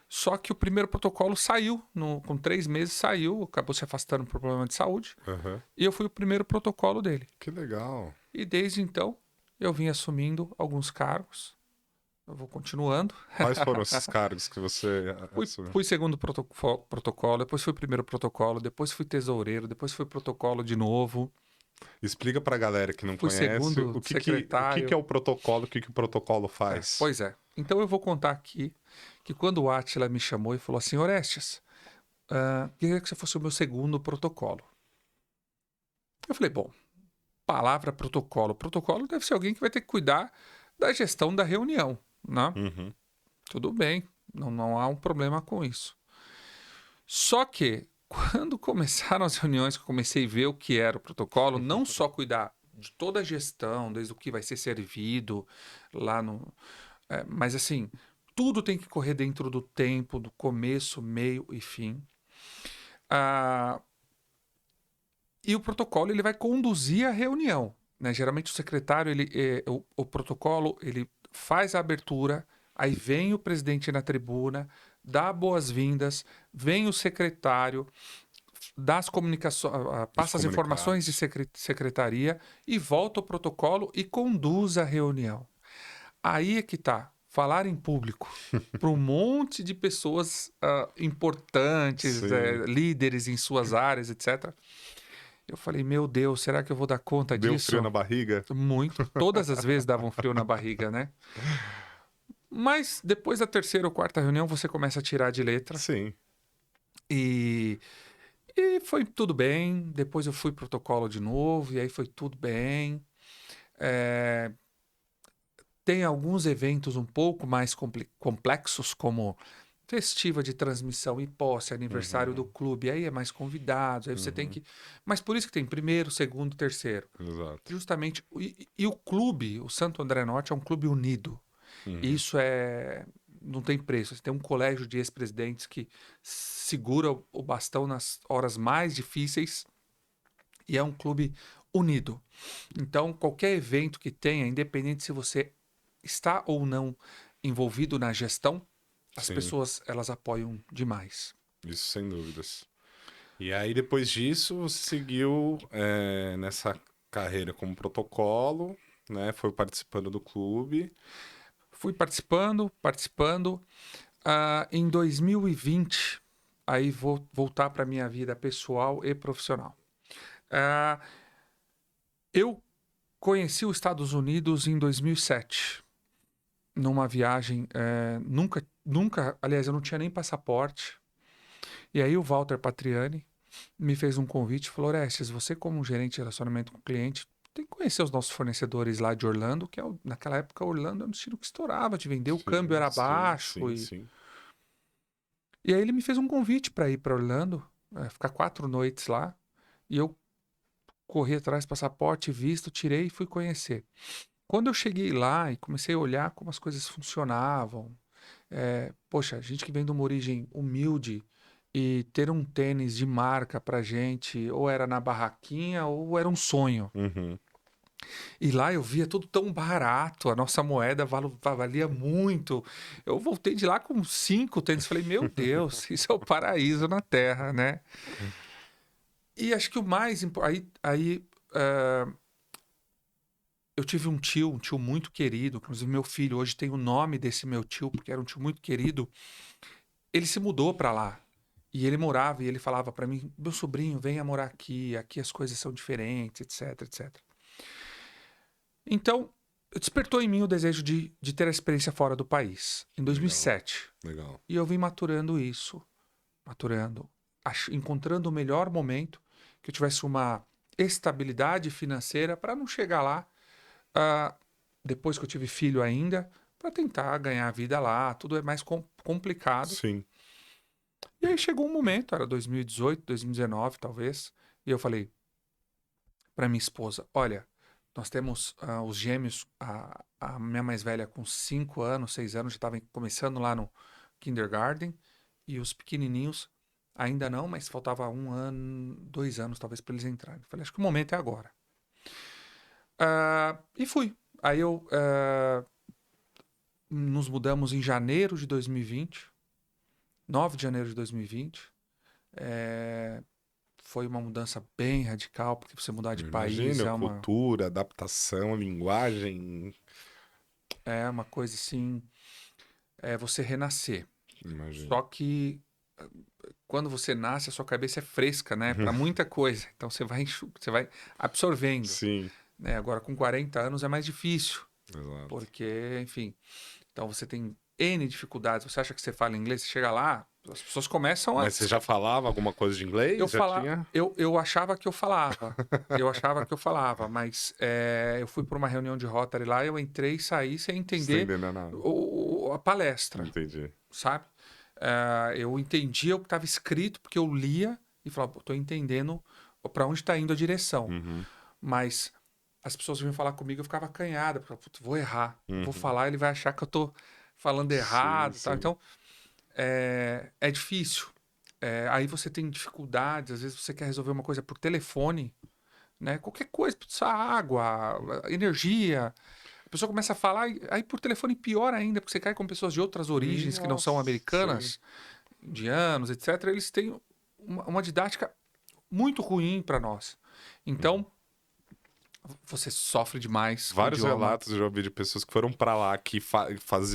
Só que o primeiro protocolo saiu, com 3 meses saiu, acabou se afastando por problema de saúde. Aham. E eu fui o primeiro protocolo dele. Que legal. E desde então, eu vim assumindo alguns cargos. Eu vou continuando. Quais foram esses cargos que você assumiu? Fui segundo protocolo, depois fui primeiro protocolo, depois fui tesoureiro, depois fui protocolo de novo. Explica pra galera que não Fui conhece segundo o que que secretário. é o protocolo, o que que o protocolo faz. Pois é. Então eu vou contar aqui que quando o Átila me chamou e falou assim: Orestes, queria que você fosse o meu segundo protocolo. Eu falei: bom, palavra protocolo. Protocolo deve ser alguém que vai ter que cuidar da gestão da reunião, né? Tudo bem, não há um problema com isso. Só que, Quando começaram as reuniões, que eu comecei a ver o que era o protocolo, não só cuidar de toda a gestão, desde o que vai ser servido lá no. Mas assim, tudo tem que correr dentro do tempo, do começo, meio e fim. Ah, e o protocolo ele vai conduzir a reunião. Né? Geralmente o secretário, o protocolo, ele faz a abertura, aí vem o presidente na tribuna, dá boas-vindas, vem o secretário, dá as comunicações, Os passa as informações de comunicados. secretaria e volta o protocolo e conduz a reunião. Aí é que tá. Falar em público para um monte de pessoas importantes, Sim. líderes em suas áreas, etc. Eu falei, meu Deus, será que eu vou dar conta Deu frio disso? na barriga? Muito. Todas as vezes davam frio na barriga, né? Mas depois da terceira ou quarta reunião, você começa a tirar de letra. Sim. E, e foi tudo bem. Depois eu fui protocolo de novo, e aí foi tudo bem. Tem alguns eventos um pouco mais complexos, como festiva de transmissão e posse, aniversário do Uhum. clube, aí é mais convidados, aí você tem Uhum. que. Mas por isso que tem primeiro, segundo, terceiro. Exato. Justamente. E o clube, o Santo André Norte, é um clube unido. E Uhum. isso é. Não tem preço. Você tem um colégio de ex-presidentes que segura o bastão nas horas mais difíceis e é um clube unido. Então, qualquer evento que tenha, independente se você está ou não envolvido na gestão, as Sim. pessoas elas apoiam demais. Isso sem dúvidas. E aí, depois disso, você seguiu nessa carreira como protocolo, né? Foi participando do clube. Fui participando. Em 2020, aí vou voltar para minha vida pessoal e profissional. Ah, eu conheci os Estados Unidos em 2007, numa viagem. Nunca, aliás, eu não tinha nem passaporte. E aí o Walter Patriani me fez um convite e falou: Orestes, você como gerente de relacionamento com o cliente, tem que conhecer os nossos fornecedores lá de Orlando, que naquela época Orlando era um destino que estourava de vender, o câmbio Sim, era sim, baixo. sim, E sim. aí ele me fez um convite para ir para Orlando, ficar 4 noites lá. E eu corri atrás, passaporte, visto, tirei e fui conhecer. Quando eu cheguei lá e comecei a olhar como as coisas funcionavam, poxa, gente que vem de uma origem humilde e ter um tênis de marca pra gente, ou era na barraquinha ou era um sonho. Uhum. E lá eu via tudo tão barato, a nossa moeda valia muito. Eu voltei de lá com 5 tênis, falei, meu Deus, isso é o paraíso na Terra, né? E acho que o mais importante. Eu tive um tio muito querido, inclusive meu filho hoje tem o nome desse meu tio, porque era um tio muito querido. Ele se mudou para lá. E ele morava e ele falava para mim: meu sobrinho, venha morar aqui, aqui as coisas são diferentes, etc, etc. Então, despertou em mim o desejo de ter a experiência fora do país, em Legal, 2007. legal. E eu vim maturando isso, maturando, encontrando o melhor momento que eu tivesse uma estabilidade financeira para não chegar lá, ah, depois que eu tive filho ainda, para tentar ganhar a vida lá. Tudo é mais complicado. Sim. E aí chegou um momento, era 2018, 2019 talvez, e eu falei para minha esposa: olha, nós temos os gêmeos, a minha mais velha com 5 anos, 6 anos, já estava começando lá no kindergarten, e os pequenininhos ainda não, mas faltava 1 ano, 2 anos talvez para eles entrarem. Eu falei: acho que o momento é agora. E fui. Aí nos mudamos em janeiro de 2020, 9 de janeiro de 2020. Foi uma mudança bem radical, porque você mudar de país Imagina, é uma, cultura, adaptação, linguagem. é uma coisa assim, é você renascer. Imagina. Só que quando você nasce, a sua cabeça é fresca, né, para muita coisa. Então você vai absorvendo, Sim, né? Agora com 40 anos é mais difícil, exato. porque, enfim, então você tem N dificuldades. Você acha que você fala inglês, você chega lá, as pessoas começam a Mas você já falava alguma coisa de inglês? Já tinha? eu achava que eu falava. Eu achava que eu falava, mas eu fui para uma reunião de Rotary lá, eu entrei e saí sem Sem entender entender nada. a palestra, Entendi. sabe? Eu entendia o que estava escrito, porque eu lia, e falar, estou entendendo para onde está indo a direção. Uhum. Mas as pessoas vinham falar comigo, eu ficava acanhada, vou errar, vou Uhum. falar, ele vai achar que eu estou falando errado, Sim, tal. sim. Então, é difícil. Aí você tem dificuldades, às vezes você quer resolver uma coisa por telefone, né? Qualquer coisa, precisa água, energia. A pessoa começa a falar, aí por telefone pior ainda, porque você cai com pessoas de outras origens que não são Nossa, sim. americanas, indianos, etc. Eles têm uma didática muito ruim para nós. Então, você sofre demais com o Vários idioma. relatos eu já ouvi de pessoas que foram pra lá, que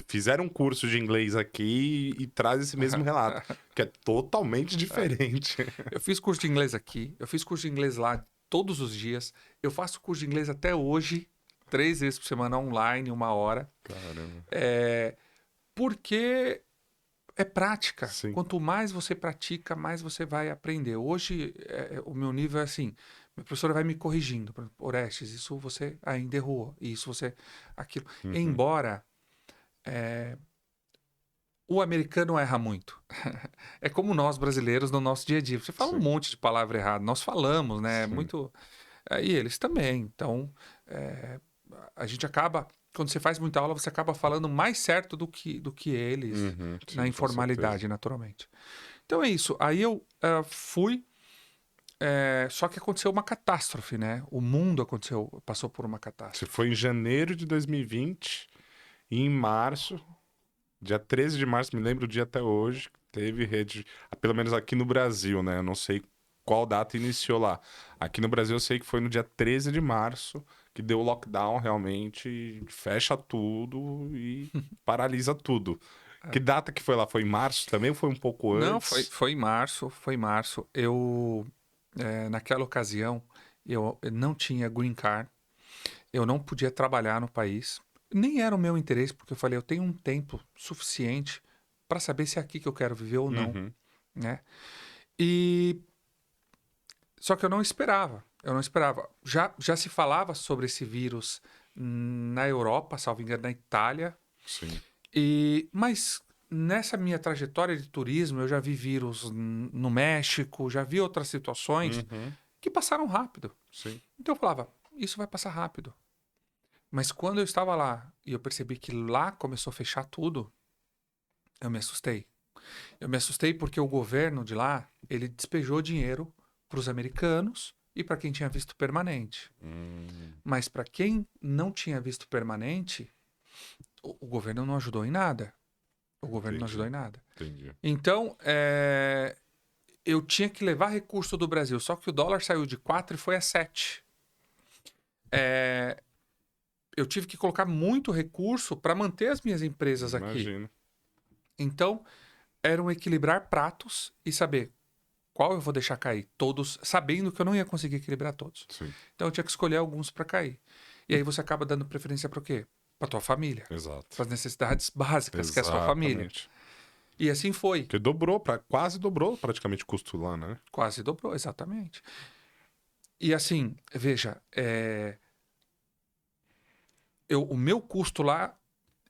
fizeram um curso de inglês aqui e traz esse mesmo relato, que é totalmente diferente. Eu fiz curso de inglês aqui, eu fiz curso de inglês lá todos os dias. Eu faço curso de inglês até hoje, 3 vezes por semana online, 1 hora. Caramba. Porque é prática. Sim. Quanto mais você pratica, mais você vai aprender. Hoje, o meu nível é assim: minha professora vai me corrigindo. Por exemplo, Orestes, isso você ainda errou. Isso você. Aquilo. Uhum. Embora o americano erra muito. É como nós brasileiros no nosso dia a dia. Você fala um Sim. monte de palavra errada. Nós falamos, né? Sim. Muito. E eles também. Então, a gente acaba. Quando você faz muita aula, você acaba falando mais certo do que eles, Uhum, na sim, com informalidade, certeza. naturalmente. Então é isso. Aí eu fui, só que aconteceu uma catástrofe, né? O mundo passou por uma Você catástrofe. foi em janeiro de 2020 e em março, dia 13 de março, me lembro o dia até hoje, teve rede, pelo menos aqui no Brasil, né? Eu não sei qual data iniciou lá. Aqui no Brasil eu sei que foi no dia 13 de março que deu o lockdown realmente, fecha tudo e paralisa tudo. Que data que foi lá? Foi em março também ou foi um pouco Não, foi, antes? foi em março, foi em março. Naquela ocasião, eu não tinha green card, eu não podia trabalhar no país. Nem era o meu interesse, porque eu falei, eu tenho um tempo suficiente para saber se é aqui que eu quero viver ou não, Uhum, né? E só que eu não esperava. Eu não esperava. Já se falava sobre esse vírus na Europa, salvo engano, na Itália. sim. Mas nessa minha trajetória de turismo, eu já vi vírus no México, já vi outras situações Uhum, que passaram rápido. sim. Então eu falava, isso vai passar rápido. Mas quando eu estava lá e eu percebi que lá começou a fechar tudo, eu me assustei. Eu me assustei porque o governo de lá, ele despejou dinheiro para os americanos e para quem tinha visto permanente. Hum, Mas para quem não tinha visto permanente, o governo não ajudou em nada. O governo não ajudou entendi, em nada. entendi. Então, eu tinha que levar recurso do Brasil. Só que o dólar saiu de 4 e foi a 7. Eu tive que colocar muito recurso para manter as minhas empresas aqui. Imagino. Então, era um equilibrar pratos e saber qual eu vou deixar cair. Todos, sabendo que eu não ia conseguir equilibrar todos. Sim, Então, eu tinha que escolher alguns para cair. E aí você acaba dando preferência para o quê? Para tua família. exato. Para as necessidades básicas, que é a sua família. Exatamente. E assim foi. Porque quase dobrou praticamente o custo lá, né? Quase dobrou, exatamente. E assim, veja, o meu custo lá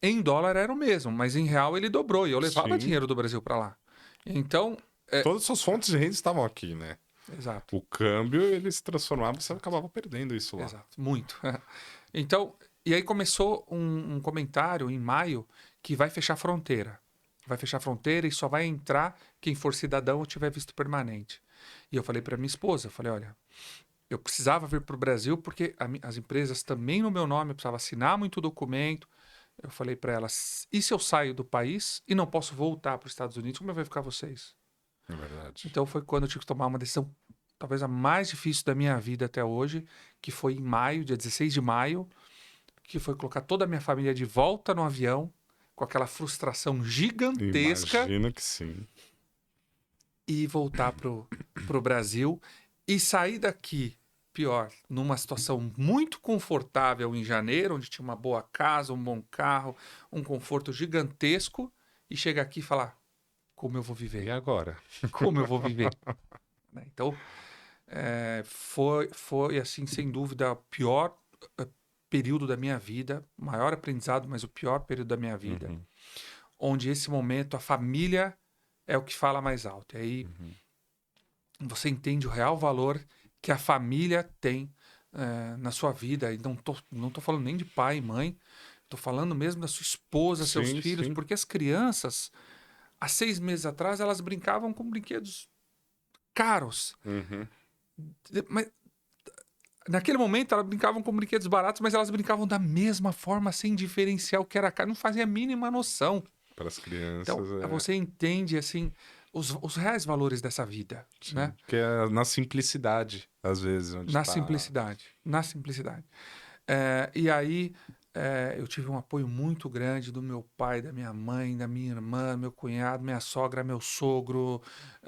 em dólar era o mesmo, mas em real ele dobrou e eu levava Sim. dinheiro do Brasil para lá. Então, Todas as suas fontes de renda estavam aqui, né? exato, O câmbio, ele se transformava, você exato, acabava perdendo isso lá. exato, muito. Então, e aí começou um comentário em maio que vai fechar a fronteira. Vai fechar a fronteira e só vai entrar quem for cidadão ou tiver visto permanente. E eu falei para minha esposa, eu falei, olha, eu precisava vir para o Brasil porque as empresas também no meu nome, eu precisava assinar muito documento. Eu falei para elas, e se eu saio do país e não posso voltar para os Estados Unidos, como vai ficar vocês? É verdade. Então foi quando eu tive que tomar uma decisão, talvez a mais difícil da minha vida até hoje, que foi em maio, dia 16 de maio, que foi colocar toda a minha família de volta no avião, com aquela frustração gigantesca, Imagina que sim. e voltar pro Brasil e sair daqui, pior, numa situação muito confortável em janeiro, onde tinha uma boa casa, um bom carro, um conforto gigantesco, e chegar aqui e falar: como eu vou E viver? agora? Como eu vou viver? Né? Então, foi, assim, sem dúvida, o pior período da minha vida, o maior aprendizado, mas o pior período da minha vida, Uhum, onde esse momento a família é o que fala mais alto. E aí uhum. você entende o real valor que a família tem na sua vida. E não tô falando nem de pai e mãe, tô falando mesmo da sua esposa, seus Sim, filhos, sim. porque as crianças, há 6 meses atrás, elas brincavam com brinquedos caros. Uhum. Mas naquele momento elas brincavam com brinquedos baratos, mas elas brincavam da mesma forma, sem diferenciar o que era caro, não fazia a mínima noção. Para as Então, crianças, você entende, assim, os reais valores dessa vida, sim. né? Que é na simplicidade, às vezes, onde Na está. simplicidade, na simplicidade. E aí, eu tive um apoio muito grande do meu pai, da minha mãe, da minha irmã, meu cunhado, minha sogra, meu sogro,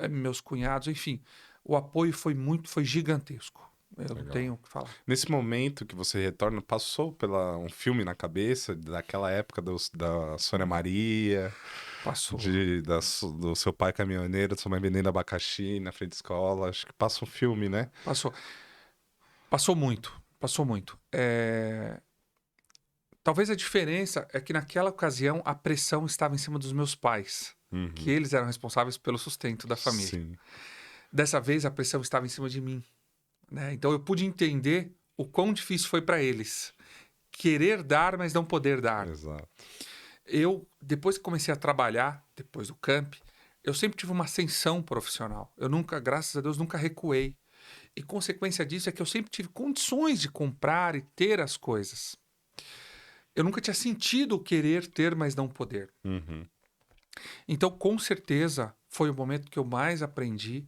meus cunhados, enfim. O apoio foi gigantesco. Eu não Legal. tenho o que falar. Nesse momento que você retorna, passou pela um filme na cabeça daquela época da Sônia Maria, Passou, do seu pai caminhoneiro, da sua mãe vendendo abacaxi na frente da escola. Acho que passa um filme, né? passou. Passou muito, passou muito. Talvez a diferença é que naquela ocasião a pressão estava em cima dos meus pais, que Uhum. eles eram responsáveis pelo sustento da família. Sim, Dessa vez a pressão estava em cima de mim, né? Então eu pude entender o quão difícil foi para eles querer dar, mas não poder dar. exato. Eu, depois que comecei a trabalhar, depois do camp, eu sempre tive uma ascensão profissional. Eu nunca, graças a Deus, nunca recuei. E consequência disso é que eu sempre tive condições de comprar e ter as coisas. Eu nunca tinha sentido o querer ter, mas não poder. Uhum. Então, com certeza, foi o momento que eu mais aprendi.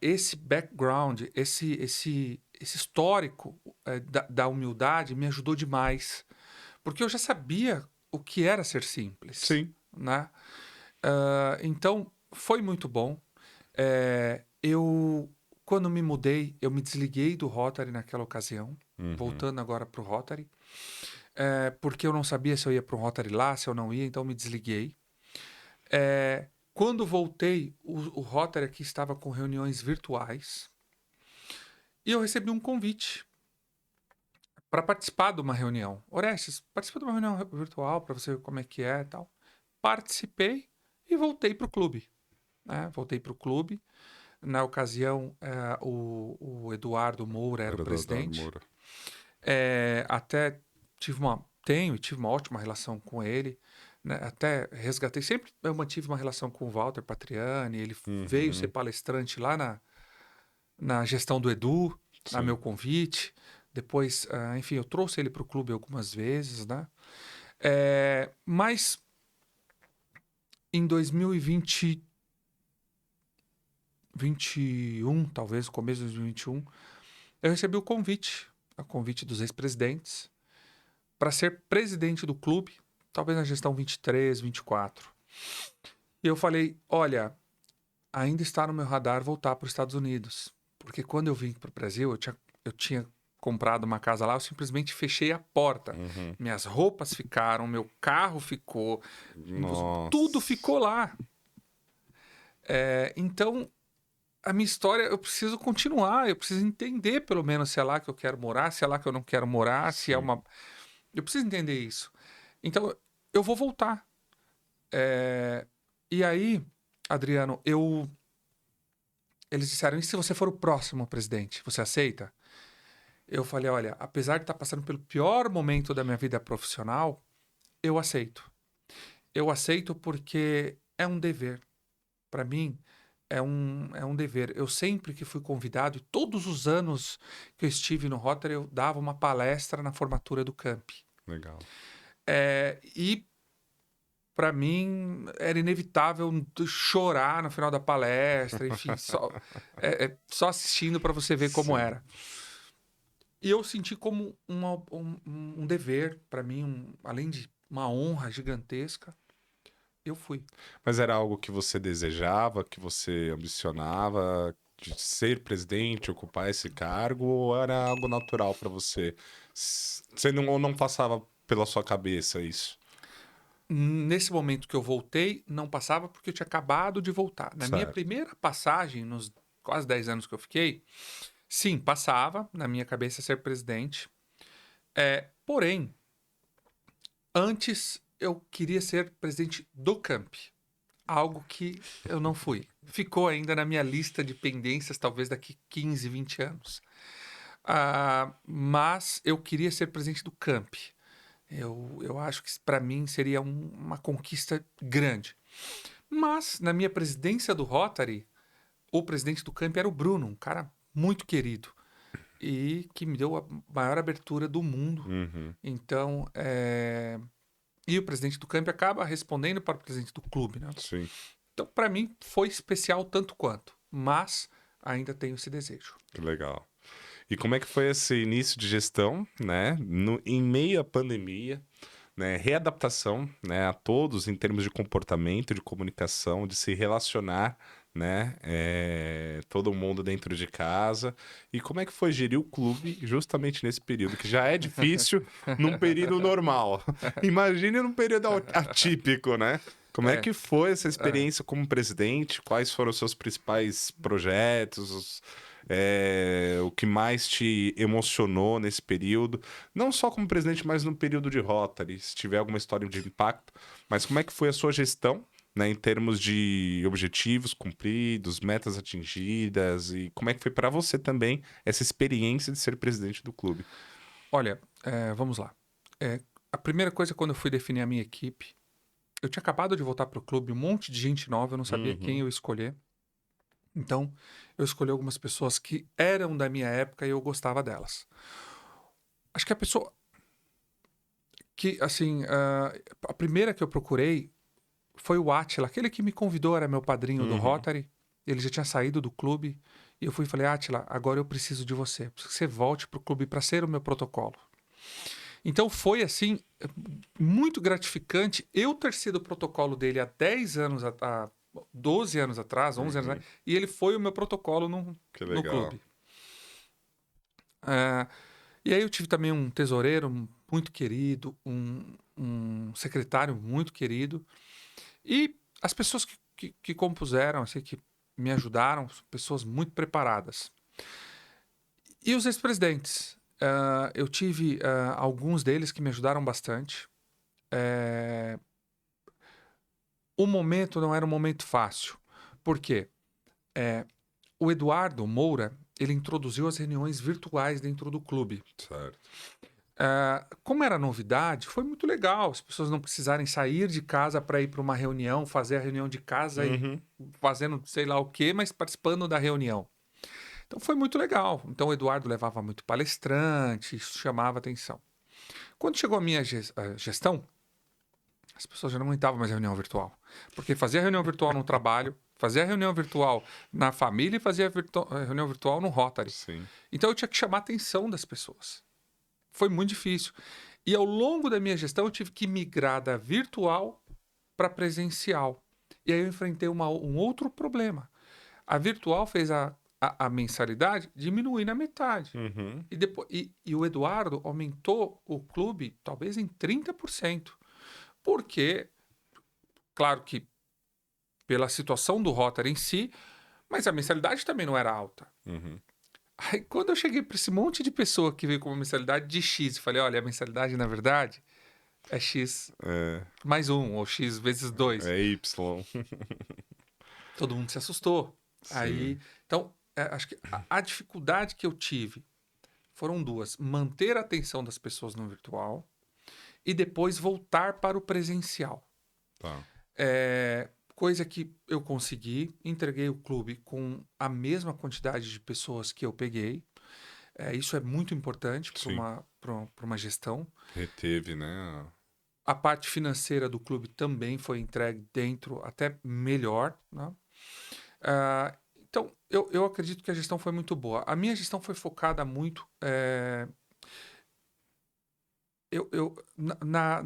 Esse background, esse histórico da humildade me ajudou demais. Porque eu já sabia o que era ser simples, Sim. né? Então, foi muito bom. Quando me mudei, eu me desliguei do Rotary naquela ocasião. Uhum. Voltando agora para o Rotary. Porque eu não sabia se eu ia para o Rotary lá, se eu não ia, então me desliguei. Quando voltei, o Rotary aqui estava com reuniões virtuais e eu recebi um convite para participar de uma reunião. Orestes, participa de uma reunião virtual para você ver como é que é e tal. Participei e voltei para o clube. Né? Voltei para o clube. Na ocasião, o Eduardo Moura era o Era do Eduardo presidente. Moura. Até tenho e tive uma ótima relação com ele. Né? Até resgatei. Sempre eu mantive uma relação com o Walter Patriani. Ele veio ser Uhum. palestrante lá na gestão do Edu, a meu Sim. convite. Depois, enfim, eu trouxe ele para o clube algumas vezes, né? Mas em 2021, talvez, começo de 2021, eu recebi o convite dos ex-presidentes, para ser presidente do clube, talvez na gestão 23, 24. E eu falei: olha, ainda está no meu radar voltar para os Estados Unidos. Porque quando eu vim para o Brasil, eu tinha comprado uma casa lá, eu simplesmente fechei a porta. Uhum. Minhas roupas ficaram, meu carro ficou, tudo Nossa. ficou lá. Então, a minha história, eu preciso continuar, eu preciso entender pelo menos se é lá que eu quero morar, se é lá que eu não quero morar, se é Sim. uma. Eu preciso entender isso. Então, eu vou voltar. E aí, Adriano, eles disseram: e se você for o próximo presidente, você aceita? Eu falei: olha, apesar de estar passando pelo pior momento da minha vida profissional, eu aceito. Eu aceito porque é um dever. Para mim, é um dever. Eu sempre que fui convidado, e todos os anos que eu estive no Rotary, eu dava uma palestra na formatura do camp. Legal. E para mim era inevitável chorar no final da palestra, enfim, só assistindo para você ver como Sim. era. E eu senti como um dever para mim, além de uma honra gigantesca, eu fui. Mas era algo que você desejava, que você ambicionava de ser presidente, ocupar esse cargo, ou era algo natural para você? Você não, ou não passava pela sua cabeça isso? Nesse momento que eu voltei, não passava porque eu tinha acabado de voltar. Na minha Certo. primeira passagem, nos quase 10 anos que eu fiquei, sim, passava na minha cabeça ser presidente. Porém, antes eu queria ser presidente do camp. algo que eu não fui. Ficou ainda na minha lista de pendências, talvez daqui 15, 20 anos. Mas eu queria ser presidente do CAMP. Eu acho que para mim seria uma conquista grande. Mas na minha presidência do Rotary, o presidente do CAMP era o Bruno, um cara muito querido e que me deu a maior abertura do mundo. Uhum. Então, e o presidente do CAMP acaba respondendo para o presidente do clube, né? Sim. Então, para mim, foi especial tanto quanto, mas ainda tenho esse desejo. Que legal. E como é que foi esse início de gestão, né? Em meio à pandemia, né? Readaptação, né? A todos em termos de comportamento, de comunicação, de se relacionar, né? Todo mundo dentro de casa. E como é que foi gerir o clube justamente nesse período, que já é difícil num período normal. Imagine num período atípico, né? Como é que foi essa experiência como presidente? Quais foram os seus principais projetos? O que mais te emocionou nesse período? Não só como presidente, mas no período de Rotary, se tiver alguma história de impacto. Mas como é que foi a sua gestão, né, em termos de objetivos cumpridos, metas atingidas? E como é que foi para você também essa experiência de ser presidente do clube? Olha, vamos lá. A primeira coisa, quando eu fui definir a minha equipe, eu tinha acabado de voltar para o clube, um monte de gente nova, eu não sabia quem Uhum. eu escolher. Então, eu escolhi algumas pessoas que eram da minha época e eu gostava delas. Acho que a pessoa que, assim, a primeira que eu procurei foi o Átila, aquele que me convidou, era meu padrinho do Uhum. Rotary. Ele já tinha saído do clube. E eu fui e falei, Átila, agora eu preciso de você. Preciso que você volte para o clube para ser o meu protocolo. Então foi, assim, muito gratificante eu ter sido o protocolo dele há 10 anos, há 12 anos atrás, 11 anos Uhum. atrás, e ele foi o meu protocolo Que no legal. clube. E aí eu tive também um tesoureiro muito querido, um secretário muito querido, e as pessoas que compuseram, assim, que me ajudaram, pessoas muito preparadas. E os ex-presidentes. Eu tive alguns deles que me ajudaram bastante. O momento não era um momento fácil. Por quê? O Eduardo Moura, ele introduziu as reuniões virtuais dentro do clube. Certo. Como era novidade, foi muito legal. As pessoas não precisarem sair de casa para ir para uma reunião, fazer a reunião de casa e Uhum. fazendo sei lá o quê, mas participando da reunião. Então foi muito legal. Então o Eduardo levava muito palestrante, isso chamava atenção. Quando chegou a minha gestão, as pessoas já não aguentavam mais reunião virtual. Porque fazia reunião virtual no trabalho, fazia reunião virtual na família e fazia reunião virtual no Rotary. Sim. Então eu tinha que chamar a atenção das pessoas. Foi muito difícil. E ao longo da minha gestão eu tive que migrar da virtual para presencial. E aí eu enfrentei um outro problema. A virtual fez a mensalidade diminuir na metade. Uhum. E o Eduardo aumentou o clube talvez em 30%. Porque, claro que pela situação do Rotary em si, mas a mensalidade também não era alta. Uhum. Aí quando eu cheguei para esse monte de pessoa que veio com uma mensalidade de X, e falei, olha, a mensalidade na verdade é X É, mais 1 ou X vezes 2. é Y. Todo mundo se assustou. Aí, Sim. então, acho que a dificuldade que eu tive foram duas: manter a atenção das pessoas no virtual e depois voltar para o presencial. Tá. Coisa que eu consegui, entreguei o clube com a mesma quantidade de pessoas que eu peguei. Isso é muito importante Sim. para uma gestão. Reteve, né? A parte financeira do clube também foi entregue dentro, até melhor, né? Então, eu acredito que a gestão foi muito boa. A minha gestão foi focada muito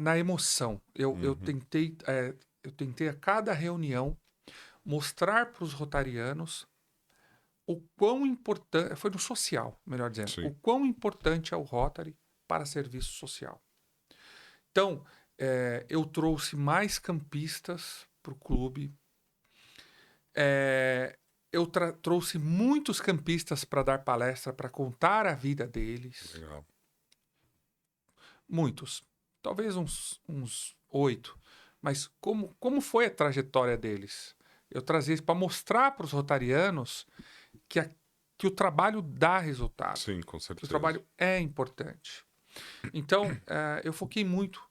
na emoção. Uhum. Eu tentei a cada reunião mostrar para os rotarianos o quão importante, foi no social, melhor dizendo, o Sim. quão importante é o Rotary para serviço social. Então, eu trouxe mais campistas para o clube. Eu trouxe muitos campistas para dar palestra, para contar a vida deles. Legal. Muitos. Talvez uns 8. mas como foi a trajetória deles? Eu trazia isso para mostrar para os rotarianos que o trabalho dá resultado, Sim, com que o certeza. trabalho é importante. Então, eu foquei muito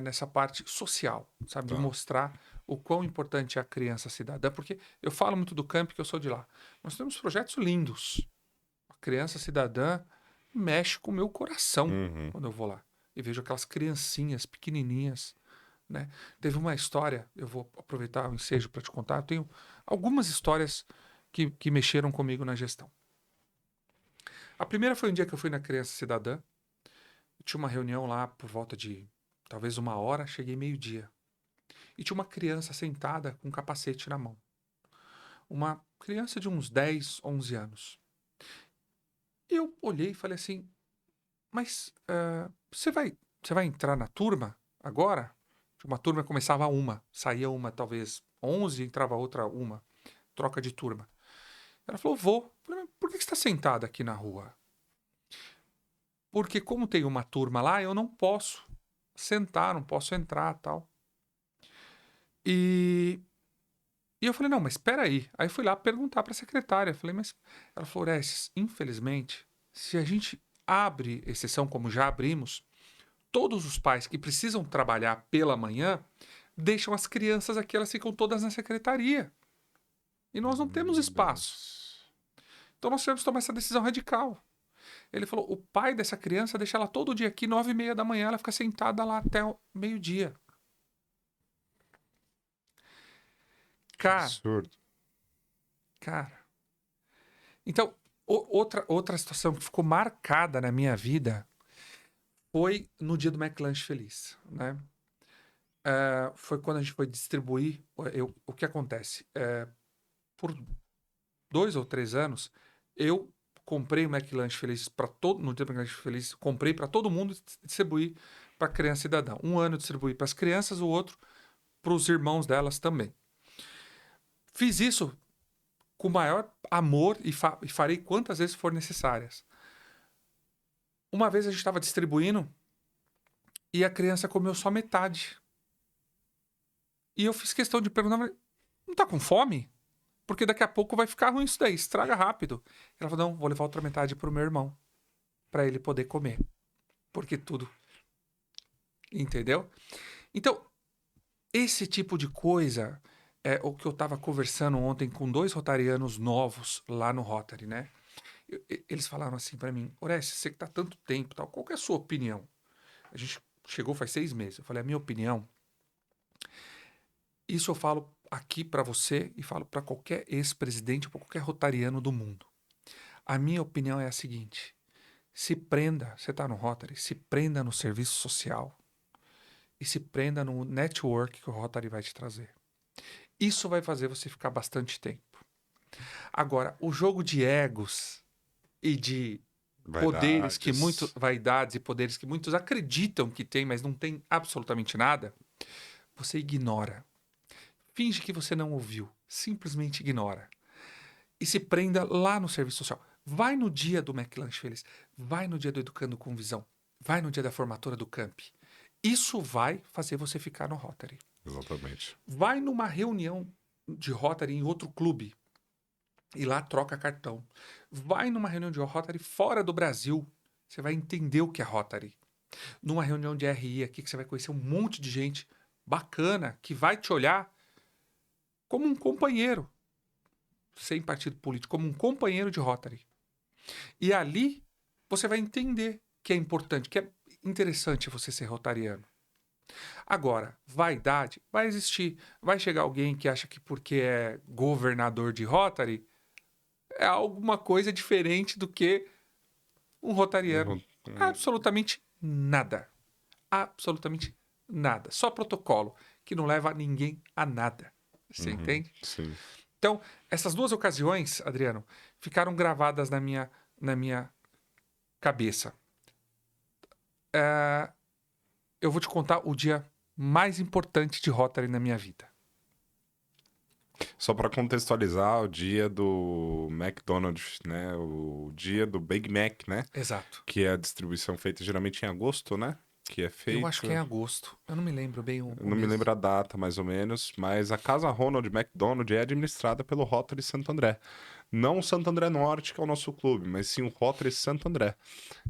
nessa parte social, sabe? De Tá. mostrar o quão importante é a criança cidadã, porque eu falo muito do campo, que eu sou de lá. Nós temos projetos lindos. A criança cidadã mexe com o meu coração Uhum. quando eu vou lá e vejo aquelas criancinhas pequenininhas, né? Teve uma história, eu vou aproveitar o ensejo para te contar. Eu tenho algumas histórias que mexeram comigo na gestão. A primeira foi um dia que eu fui na Criança Cidadã. Tinha uma reunião lá por volta de talvez 1 hora, cheguei meio-dia. E tinha uma criança sentada com um capacete na mão. Uma criança de uns 10, 11 anos. E eu olhei e falei assim, mas você vai entrar na turma agora? Uma turma começava saía uma talvez 11, entrava outra uma, troca de turma. Ela falou, vou. Eu falei, por que você está sentada aqui na rua? Porque como tem uma turma lá, eu não posso sentar, não posso entrar, tal. E eu falei, não, mas espera aí. Aí fui lá perguntar para a secretária. Falei, mas ela falou, Orestes, infelizmente, se a gente abre exceção como já abrimos, todos os pais que precisam trabalhar pela manhã deixam as crianças aqui, elas ficam todas na secretaria. E nós não temos espaço. Deus. Então nós tivemos que tomar essa decisão radical. Ele falou, o pai dessa criança deixa ela todo dia aqui, 9h30 da manhã, ela fica sentada lá até o meio-dia. Que Cara, absurdo. cara. Então, outra situação que ficou marcada na minha vida foi no dia do McLanche Feliz, né? Foi quando a gente foi distribuir. O que acontece? Por 2 ou 3 anos, eu comprei o McLanche Feliz para todo. No dia do McLanche Feliz, comprei para todo mundo e distribuí para criança cidadã. Um ano eu distribuí para as crianças, o outro para os irmãos delas também. Fiz isso com o maior amor e farei quantas vezes for necessárias. Uma vez a gente estava distribuindo e a criança comeu só metade. E eu fiz questão de perguntar, não tá com fome? Porque daqui a pouco vai ficar ruim isso daí, estraga rápido. Ela falou, não, vou levar outra metade pro meu irmão, para ele poder comer. Porque tudo. Entendeu? Então, esse tipo de coisa é o que eu tava conversando ontem com 2 rotarianos novos lá no Rotary, né? Eles falaram assim para mim, Orestes, você que tá tanto tempo, tal, qual que é a sua opinião? A gente chegou faz 6 meses. Eu falei, a minha opinião, isso eu falo aqui para você e falo para qualquer ex-presidente ou pra qualquer rotariano do mundo. A minha opinião é a seguinte, se prenda, você tá no Rotary, se prenda no serviço social e se prenda no network que o Rotary vai te trazer. Isso vai fazer você ficar bastante tempo. Agora, o jogo de egos e de poderes que muitos, Vaidades. vaidades e poderes que muitos acreditam que tem, mas não tem absolutamente nada, você ignora. Finge que você não ouviu, simplesmente ignora. E se prenda lá no serviço social. Vai no dia do McLanche Feliz, vai no dia do Educando com Visão, vai no dia da formatura do Camp. Isso vai fazer você ficar no Rotary. Exatamente. Vai numa reunião de Rotary em outro clube e lá troca cartão. Vai numa reunião de Rotary fora do Brasil, você vai entender o que é Rotary. Numa reunião de RI aqui, que você vai conhecer um monte de gente bacana que vai te olhar como um companheiro, sem partido político, como um companheiro de Rotary. E ali você vai entender que é importante, que é interessante você ser rotariano. Agora, vaidade vai existir. Vai chegar alguém que acha que porque é governador de Rotary é alguma coisa diferente do que um rotariano. Absolutamente nada. Absolutamente nada. Só protocolo, que não leva ninguém a nada. Você entende? Sim. Então, essas 2 ocasiões, Adriano, ficaram gravadas na minha cabeça. Eu vou te contar o dia mais importante de Rotary na minha vida. Só para contextualizar, o dia do McDonald's, né? O dia do Big Mac, né? Exato. Que é a distribuição feita geralmente em agosto, né? que é feito? Eu acho que é em agosto. Eu não me lembro bem o Eu não me mês. lembro a data, mais ou menos, mas a Casa Ronald McDonald é administrada pelo Rotary Santo André. Não o Santo André Norte, que é o nosso clube, mas sim o Rotary Santo André.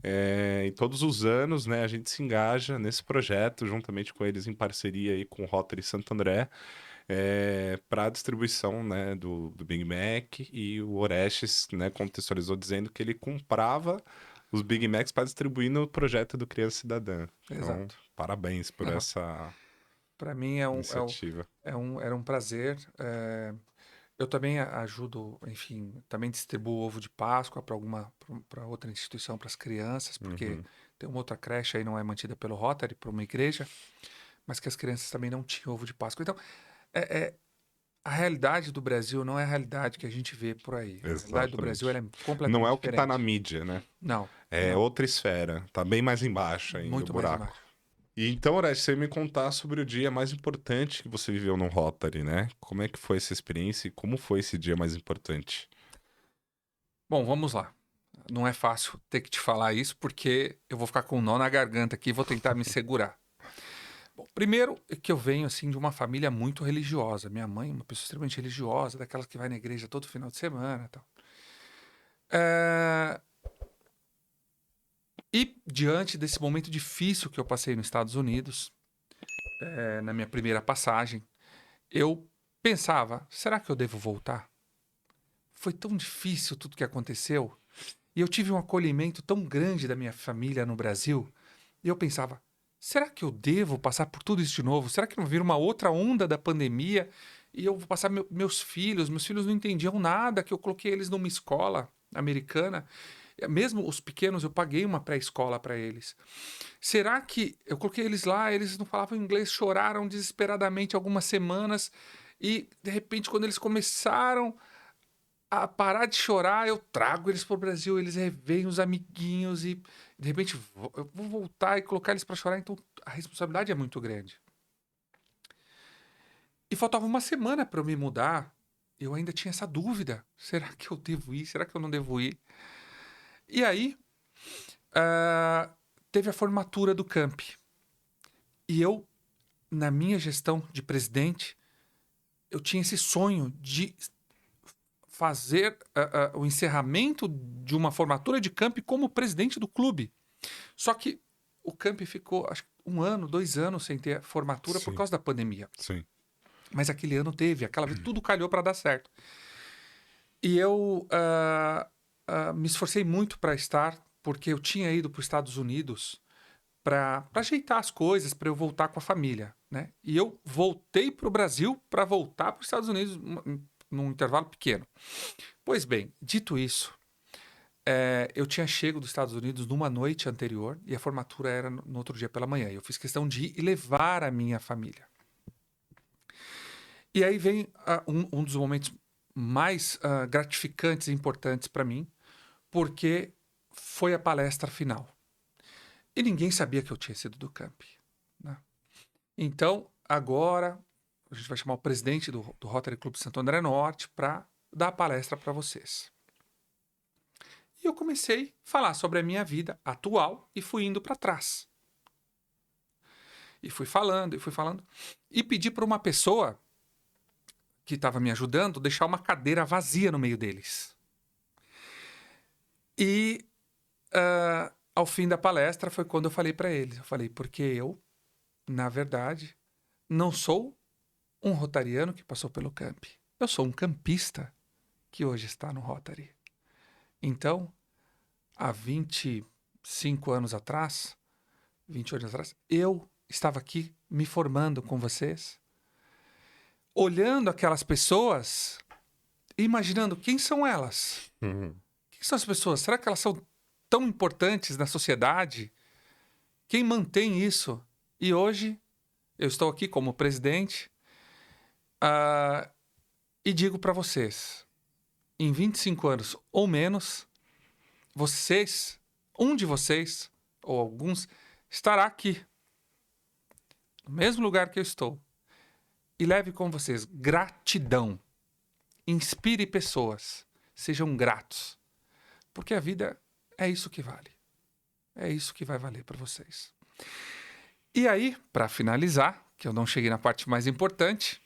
E todos os anos, né, a gente se engaja nesse projeto, juntamente com eles, em parceria aí com o Rotary Santo André, para a distribuição, né, do Big Mac. E o Orestes, né, contextualizou dizendo que ele comprava os Big Macs para distribuir no projeto do Criança Cidadã. Então, Exato. parabéns por essa Para mim iniciativa. era um prazer. Eu também ajudo, enfim, também distribuo ovo de Páscoa para outra instituição, para as crianças, porque Uhum. tem uma outra creche aí, não é mantida pelo Rotary, para uma igreja, mas que as crianças também não tinham ovo de Páscoa. Então, a realidade do Brasil não é a realidade que a gente vê por aí. A realidade do Brasil ela Exatamente. é Não completamente é o que tá na diferente. mídia, né? Não, É não, outra esfera. Tá bem mais embaixo ainda o muito mais buraco. embaixo. E então, Orestes, você me contar sobre o dia mais importante que você viveu no Rotary, né? Como é que foi essa experiência e como foi esse dia mais importante? Bom, vamos lá. Não é fácil ter que te falar isso, porque eu vou ficar com um nó na garganta aqui e vou tentar me segurar. Bom, primeiro é que eu venho assim de uma família muito religiosa. Minha mãe, uma pessoa extremamente religiosa, daquelas que vai na igreja todo final de semana, e tal. É, E diante desse momento difícil que eu passei nos Estados Unidos, na minha primeira passagem, eu pensava: será que eu devo voltar? Foi tão difícil tudo que aconteceu. E eu tive um acolhimento tão grande da minha família no Brasil. E eu pensava: será que eu devo passar por tudo isso de novo? Será que não vira uma outra onda da pandemia? E eu vou passar meus filhos. Meus filhos não entendiam nada, que eu coloquei eles numa escola americana. Mesmo os pequenos, eu paguei uma pré-escola para eles. Será que eu coloquei eles lá, eles não falavam inglês, choraram desesperadamente algumas semanas. E, de repente, quando eles começaram a parar de chorar, eu trago eles para o Brasil, eles revêem os amiguinhos e, de repente, eu vou voltar e colocar eles para chorar. Então, a responsabilidade é muito grande. E faltava uma semana para eu me mudar. Eu ainda tinha essa dúvida. Será que eu devo ir? Será que eu não devo ir? E aí, ah, teve a formatura do camp. E eu, na minha gestão de presidente, eu tinha esse sonho de fazer o encerramento de uma formatura de camp como presidente do clube. Só que o camp ficou, acho que 1 ano, 2 anos sem ter formatura por Sim, causa da pandemia. sim. Mas aquele ano teve, aquela vez tudo calhou para dar certo. E eu me esforcei muito para estar, porque eu tinha ido para os Estados Unidos para ajeitar as coisas, para eu voltar com a família, né? E eu voltei para o Brasil para voltar para os Estados Unidos num intervalo pequeno. Pois bem, dito isso, eu tinha chego dos Estados Unidos numa noite anterior e a formatura era no outro dia pela manhã. E eu fiz questão de ir e levar a minha família. E aí vem um dos momentos mais gratificantes e importantes para mim, porque foi a palestra final. E ninguém sabia que eu tinha sido do camp, né? Então, agora, a gente vai chamar o presidente do Rotary Clube Santo André Norte para dar a palestra para vocês. E eu comecei a falar sobre a minha vida atual e fui indo para trás. E fui falando, e pedi para uma pessoa que estava me ajudando deixar uma cadeira vazia no meio deles. E ao fim da palestra foi quando eu falei para eles. Eu falei: porque eu, na verdade, não sou um rotariano que passou pelo camp. Eu sou um campista que hoje está no Rotary. Então, há 25 anos atrás, 28 anos atrás, eu estava aqui me formando com vocês, olhando aquelas pessoas, imaginando quem são elas. Uhum. Quem são as pessoas? Será que elas são tão importantes na sociedade? Quem mantém isso? E hoje eu estou aqui como presidente e digo para vocês, em 25 anos ou menos, vocês, um de vocês, ou alguns, estará aqui, no mesmo lugar que eu estou. E leve com vocês gratidão. Inspire pessoas. Sejam gratos. Porque a vida é isso que vale. É isso que vai valer para vocês. E aí, para finalizar, que eu não cheguei na parte mais importante,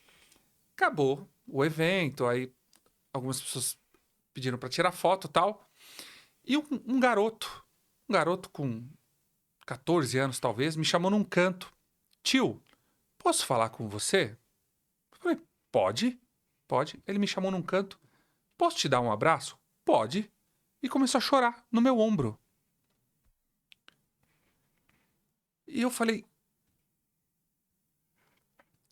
acabou o evento, aí algumas pessoas pediram para tirar foto e tal. E um garoto com 14 anos talvez, me chamou num canto. Tio, posso falar com você? Eu falei, pode, pode. Ele me chamou num canto. Posso te dar um abraço? Pode. E começou a chorar no meu ombro. E eu falei,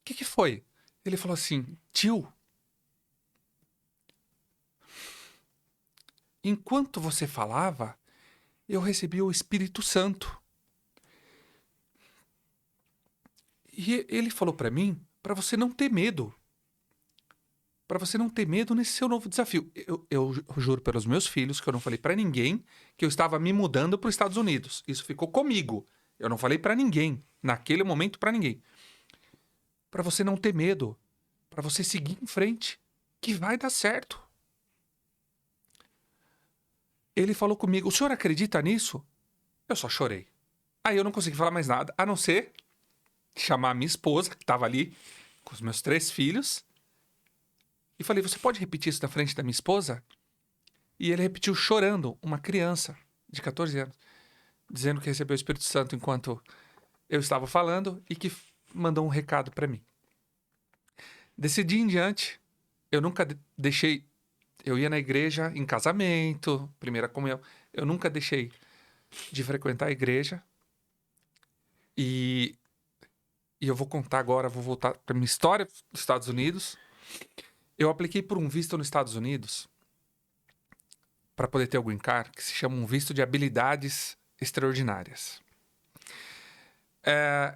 o que foi? Ele falou assim, tio, enquanto você falava, eu recebi o Espírito Santo. E ele falou para mim, para você não ter medo. Para você não ter medo nesse seu novo desafio. Eu juro pelos meus filhos que eu não falei para ninguém que eu estava me mudando para os Estados Unidos. Isso ficou comigo. Eu não falei para ninguém, naquele momento para ninguém. Para você não ter medo, para você seguir em frente, que vai dar certo. Ele falou comigo, o senhor acredita nisso? Eu só chorei. Aí eu não consegui falar mais nada, a não ser chamar a minha esposa, que estava ali com os meus 3 filhos, e falei, você pode repetir isso na frente da minha esposa? E ele repetiu chorando, uma criança de 14 anos, dizendo que recebeu o Espírito Santo enquanto eu estava falando e que mandou um recado para mim. Desse dia em diante, eu nunca deixei... Eu ia na igreja em casamento, primeira comunhão. Eu nunca deixei de frequentar a igreja. E eu vou contar agora, vou voltar para minha história dos Estados Unidos. Eu apliquei por um visto nos Estados Unidos para poder ter o green card, que se chama um visto de habilidades extraordinárias.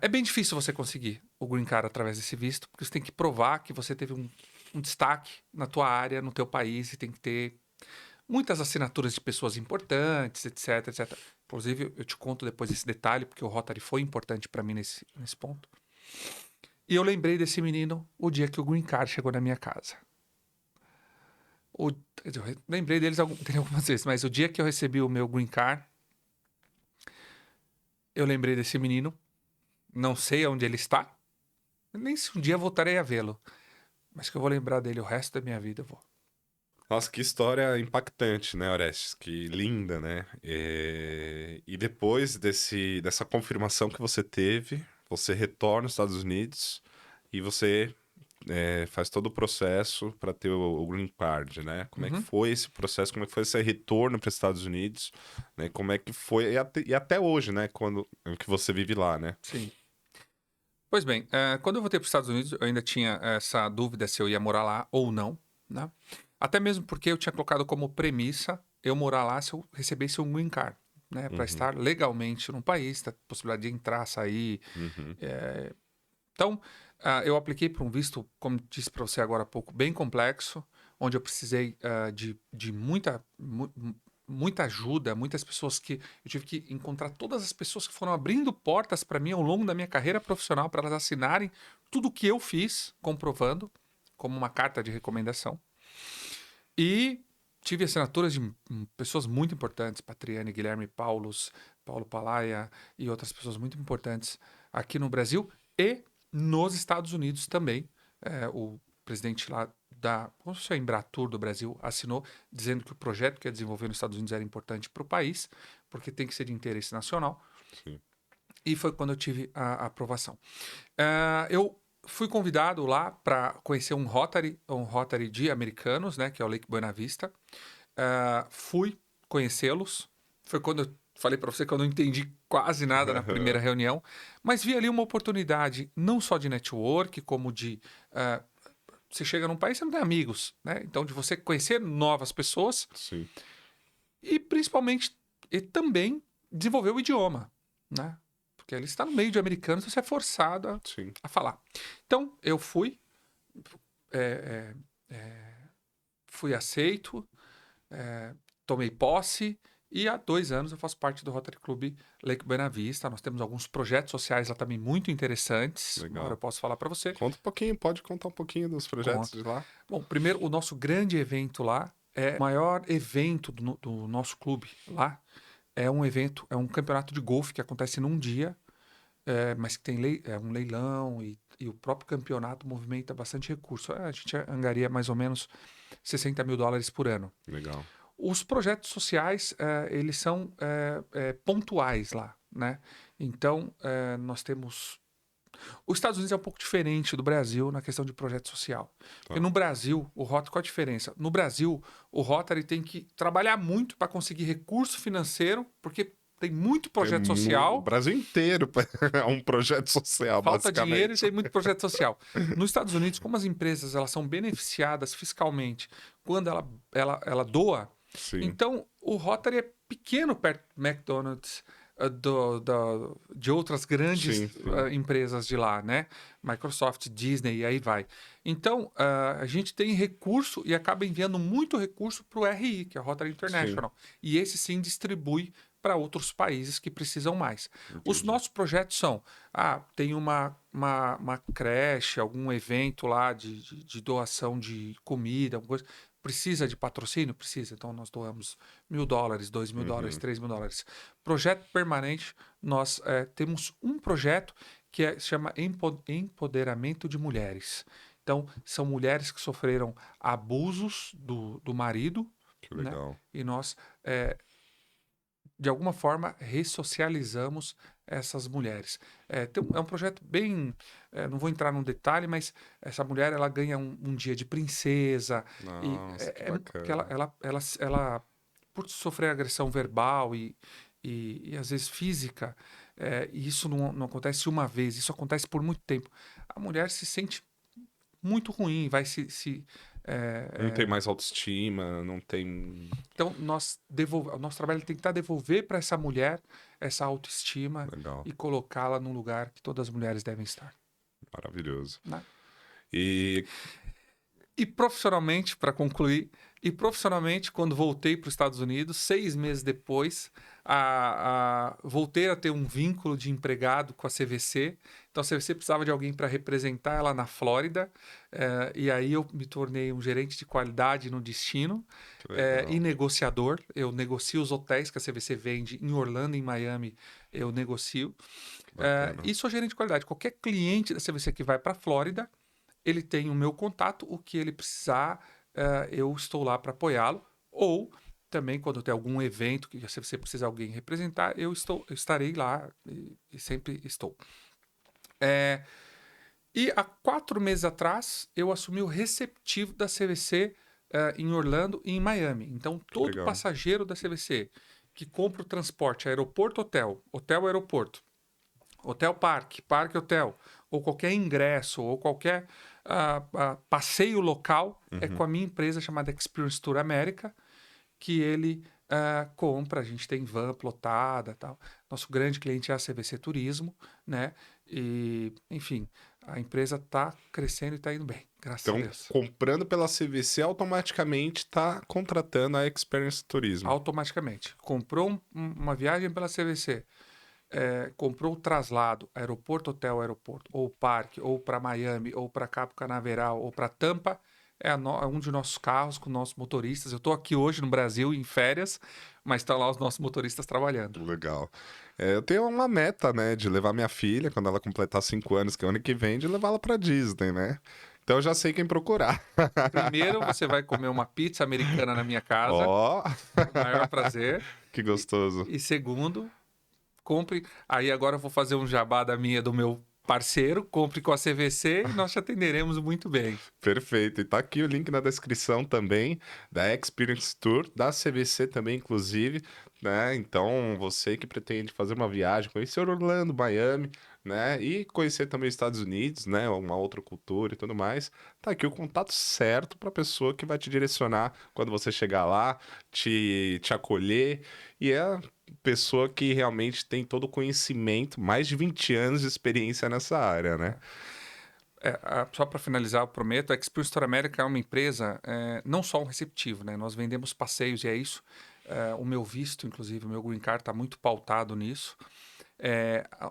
É bem difícil você conseguir o green card através desse visto, porque você tem que provar que você teve um destaque na tua área, no teu país, e tem que ter muitas assinaturas de pessoas importantes, etc, etc. Inclusive, eu te conto depois esse detalhe, porque o Rotary foi importante para mim nesse ponto. E eu lembrei desse menino o dia que o green card chegou na minha casa. Eu lembrei dele algumas vezes, mas o dia que eu recebi o meu green card, eu lembrei desse menino. Não sei onde ele está, nem se um dia voltarei a vê-lo, mas que eu vou lembrar dele o resto da minha vida, eu vou. Nossa, que história impactante, né, Orestes? Que linda, né? E depois dessa confirmação que você teve, você retorna aos Estados Unidos e você faz todo o processo para ter o Green Card, né? Como é que foi esse processo? Como é que foi esse retorno para os Estados Unidos? Né? Como é que foi? E até hoje, né? Quando que você vive lá, né? Sim. Pois bem, quando eu voltei para os Estados Unidos, eu ainda tinha essa dúvida se eu ia morar lá ou não, né? Até mesmo porque eu tinha colocado como premissa eu morar lá se eu recebesse um green card, né? Para estar legalmente no país, ter possibilidade de entrar, sair. Então, eu apliquei para um visto, como disse para você agora há pouco, bem complexo, onde eu precisei de muita ajuda, muitas pessoas que... Eu tive que encontrar todas as pessoas que foram abrindo portas para mim ao longo da minha carreira profissional, para elas assinarem tudo o que eu fiz, comprovando, como uma carta de recomendação. E tive assinaturas de pessoas muito importantes, Patriane, Guilherme Paulo Palaia e outras pessoas muito importantes aqui no Brasil e nos Estados Unidos também. O presidente lá como se fosse a Embratur do Brasil assinou dizendo que o projeto que ia desenvolver nos Estados Unidos era importante para o país, porque tem que ser de interesse nacional. Sim. E foi quando eu tive a aprovação. Eu fui convidado lá para conhecer um Rotary de americanos, né, que é o Lake Buena Vista. Fui conhecê-los. Foi quando eu falei para você que eu não entendi quase nada na primeira reunião, mas vi ali uma oportunidade não só de network, como de... você chega num país, você não tem amigos, né? Então, de você conhecer novas pessoas. Sim. E, principalmente, e também desenvolver o idioma, né? Porque ele está no meio de americanos, você é forçado a falar. Então, eu fui aceito, tomei posse, e há 2 anos eu faço parte do Rotary Club Lake Buena Vista. Nós temos alguns projetos sociais lá também muito interessantes. Legal. Agora eu posso falar para você. Conta um pouquinho, pode contar um pouquinho dos projetos de lá? Bom, primeiro, o nosso grande evento lá é o maior evento do nosso clube lá. É um evento, é um campeonato de golfe que acontece num dia, mas que tem um leilão e o próprio campeonato movimenta bastante recurso. A gente angaria mais ou menos $60 mil por ano. Legal. Os projetos sociais, eles são pontuais lá, né? Então, nós temos... Os Estados Unidos é um pouco diferente do Brasil na questão de projeto social. Porque no Brasil, qual a diferença? No Brasil, o Rotary tem que trabalhar muito para conseguir recurso financeiro, porque tem muito projeto O social, Brasil inteiro é um projeto social, falta dinheiro e basicamente. tem muito projeto social. Nos Estados Unidos, como as empresas elas são beneficiadas fiscalmente quando ela doa, Sim. então o Rotary é pequeno perto do McDonald's, de outras grandes Sim, sim. empresas de lá, né? Microsoft, Disney e aí vai. Então, a gente tem recurso e acaba enviando muito recurso para o RI, que é o Rotary International. E esse sim distribui para outros países que precisam mais. Os Entendi. nossos projetos são, tem uma creche, algum evento lá de doação de comida, alguma coisa. Precisa de patrocínio? Precisa. Então, nós doamos $1.000, $2.000, $3.000. Projeto permanente, nós temos um projeto que se chama Empoderamento de Mulheres. Então, são mulheres que sofreram abusos do marido, Que né? legal. E nós, de alguma forma, ressocializamos essas mulheres. É um projeto bem... não vou entrar num detalhe, mas essa mulher ela ganha um dia de princesa. Nossa, que Que bacana. ela, por sofrer agressão verbal e às vezes física, e isso não acontece uma vez, isso acontece por muito tempo. A mulher se sente muito ruim, vai Não tem mais autoestima, não tem. então, o nosso trabalho tem que estar devolver para essa mulher essa autoestima Legal. e colocá-la num lugar que todas as mulheres devem estar, Maravilhoso. né? E E profissionalmente, para concluir, quando voltei para os Estados Unidos, 6 meses depois, voltei a ter um vínculo de empregado com a CVC. Então, a CVC precisava de alguém para representar ela na Flórida. E aí eu me tornei um gerente de qualidade no destino que legal. e negociador. Eu negocio os hotéis que a CVC vende em Orlando e em Miami. Eu negocio. Bacana. E sou gerente de qualidade. Qualquer cliente da CVC que vai para a Flórida, ele tem o meu contato, o que ele precisar, eu estou lá para apoiá-lo. Ou também, quando tem algum evento que você precisa de alguém representar, eu estarei lá e sempre estou. E há 4 meses atrás, eu assumi o receptivo da CVC em Orlando e em Miami. Então, todo legal. passageiro da CVC que compra o transporte aeroporto-hotel, hotel-aeroporto, hotel-parque, parque-hotel, ou qualquer ingresso, ou qualquer passeio local, é com a minha empresa chamada Experience Tour América, que ele compra. A gente tem van plotada, tal. Nosso grande cliente é a CVC Turismo, né? E, enfim, a empresa está crescendo e está indo bem, graças a Então, Deus. comprando pela CVC, automaticamente está contratando a Experience Turismo. Automaticamente. Comprou uma viagem pela CVC, comprou o traslado, aeroporto, hotel, aeroporto, ou parque, ou para Miami, ou para Cabo Canaveral, ou para Tampa, é um de nossos carros com nossos motoristas. Eu estou aqui hoje no Brasil em férias, mas estão lá os nossos motoristas trabalhando. Legal. Eu tenho uma meta, né, de levar minha filha, quando ela completar 5 anos, que é o ano que vem, de levá-la pra Disney, né? Então eu já sei quem procurar. Primeiro, você vai comer uma pizza americana na minha casa, Ó, com o maior prazer. que gostoso. E segundo, compre. Aí agora eu vou fazer um jabá do meu parceiro, compre com a CVC e nós te atenderemos muito bem. Perfeito. E tá aqui o link na descrição também da Experience Tour, da CVC também, inclusive, né? Então, você que pretende fazer uma viagem, conhecer Orlando, Miami, né? E conhecer também os Estados Unidos, né? Uma outra cultura e tudo mais, tá aqui o contato certo para a pessoa que vai te direcionar quando você chegar lá, te acolher. E é a pessoa que realmente tem todo o conhecimento, mais de 20 anos de experiência nessa área, né? Só para finalizar, eu prometo, a Experience Tour America é uma empresa, não só um receptivo, né? Nós vendemos passeios e é isso. O meu visto, inclusive, o meu green card está muito pautado nisso.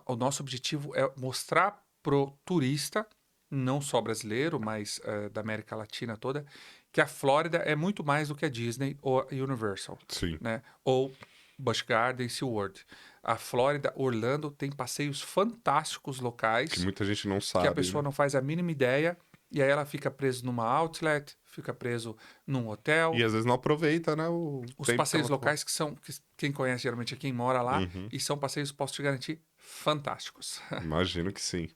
O nosso objetivo é mostrar pro turista, não só brasileiro, mas da América Latina toda, que a Flórida é muito mais do que a Disney ou a Universal, Sim. né? Ou Busch Gardens e SeaWorld. A Flórida, Orlando, tem passeios fantásticos locais Que muita gente não que sabe, a pessoa né? não faz a mínima ideia, e aí ela fica preso numa outlet, fica preso num hotel. E às vezes não aproveita, né, o Os tempo que passeios ela tá lá. locais que são, quem conhece geralmente é quem mora lá, Uhum. e são passeios, posso te garantir, fantásticos. Imagino que sim.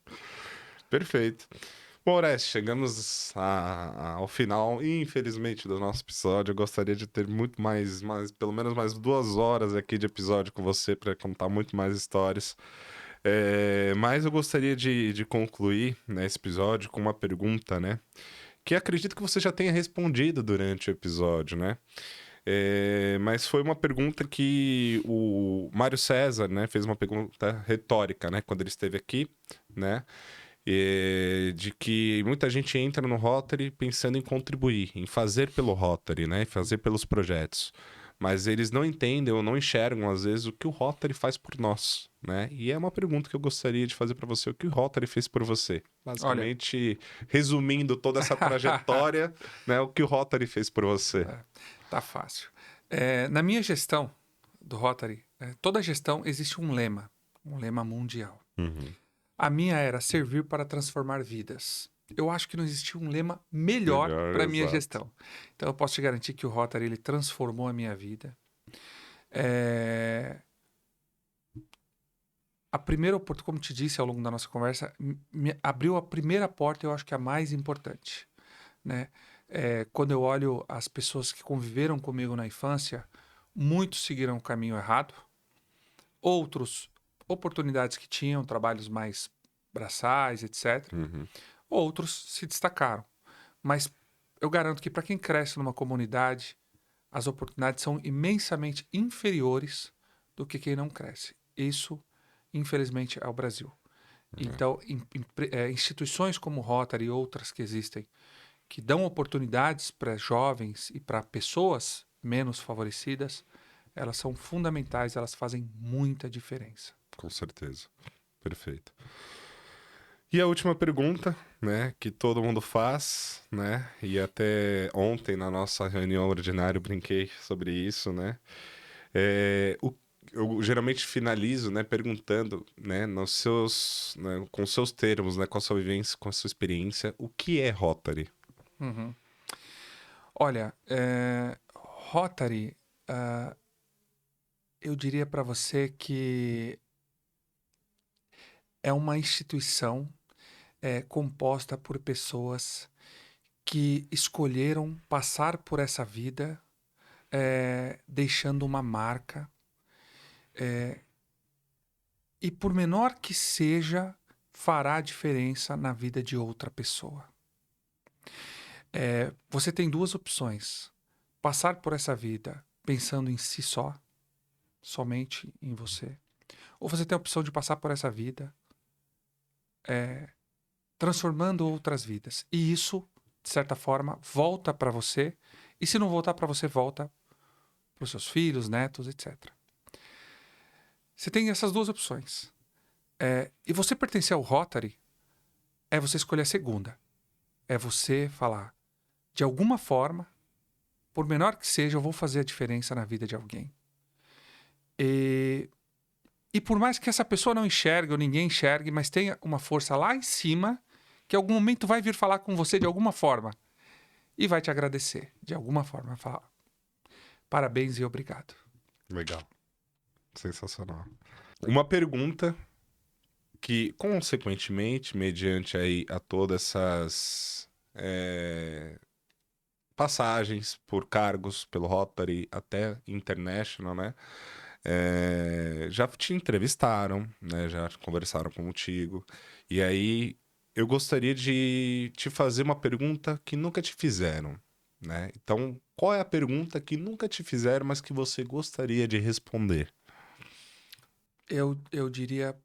Perfeito. Bom, Oreste, chegamos ao final, infelizmente, do nosso episódio. Eu gostaria de ter muito mais, pelo menos mais 2 horas aqui de episódio com você para contar muito mais histórias. Mas eu gostaria de concluir, né, esse episódio com uma pergunta, né? Que acredito que você já tenha respondido durante o episódio, né? Mas foi uma pergunta que o Mário César, né, fez uma pergunta retórica, né, quando ele esteve aqui, né? De que muita gente entra no Rotary pensando em contribuir, em fazer pelo Rotary, né? Fazer pelos projetos. Mas eles não entendem ou não enxergam, às vezes, o que o Rotary faz por nós, né? E é uma pergunta que eu gostaria de fazer para você: o que o Rotary fez por você? Olha, Basicamente, resumindo toda essa trajetória, né? O que o Rotary fez por você. tá fácil. Na minha gestão do Rotary, toda gestão existe um lema mundial. Uhum. A minha era servir para transformar vidas. Eu acho que não existia um lema melhor Melhor, para a minha exato. gestão. Então eu posso te garantir que o Rotary ele transformou a minha vida. É, A primeira oportunidade, como te disse ao longo da nossa conversa, me abriu a primeira porta, eu acho que a mais importante, né? Quando eu olho as pessoas que conviveram comigo na infância, muitos seguiram o caminho errado, outros oportunidades que tinham, trabalhos mais braçais, etc. Uhum. Outros se destacaram. Mas eu garanto que para quem cresce numa comunidade, as oportunidades são imensamente inferiores do que quem não cresce. Isso, infelizmente, é o Brasil. Então, instituições como o Rotary e outras que existem, que dão oportunidades para jovens e para pessoas menos favorecidas, elas são fundamentais, elas fazem muita diferença. Com certeza. Perfeito. E a última pergunta, né, que todo mundo faz, né, e até ontem na nossa reunião ordinária eu brinquei sobre isso, né, eu geralmente finalizo, né, perguntando, né, com seus termos, né, com a sua vivência, com a sua experiência, o que é Rotary? Uhum. Olha, Rotary, eu diria para você que é uma instituição composta por pessoas que escolheram passar por essa vida deixando uma marca. E por menor que seja, fará diferença na vida de outra pessoa. Você tem duas opções. Passar por essa vida pensando em si só, somente em você. Ou você tem a opção de passar por essa vida transformando outras vidas. E isso, de certa forma, volta para você. E se não voltar para você, volta para os seus filhos, netos, etc. Você tem essas duas opções. E você pertencer ao Rotary é você escolher a segunda. É você falar, de alguma forma, por menor que seja, eu vou fazer a diferença na vida de alguém. E por mais que essa pessoa não enxergue ou ninguém enxergue, mas tenha uma força lá em cima que em algum momento vai vir falar com você de alguma forma e vai te agradecer de alguma forma. Vai falar parabéns e obrigado. Legal. Sensacional. Uma pergunta que, consequentemente, mediante aí a todas essas passagens por cargos pelo Rotary até International, né? Já te entrevistaram, né? Já conversaram contigo. E aí eu gostaria de te fazer uma pergunta que nunca te fizeram, né? Então, qual é a pergunta que nunca te fizeram, mas que você gostaria de responder? Eu diria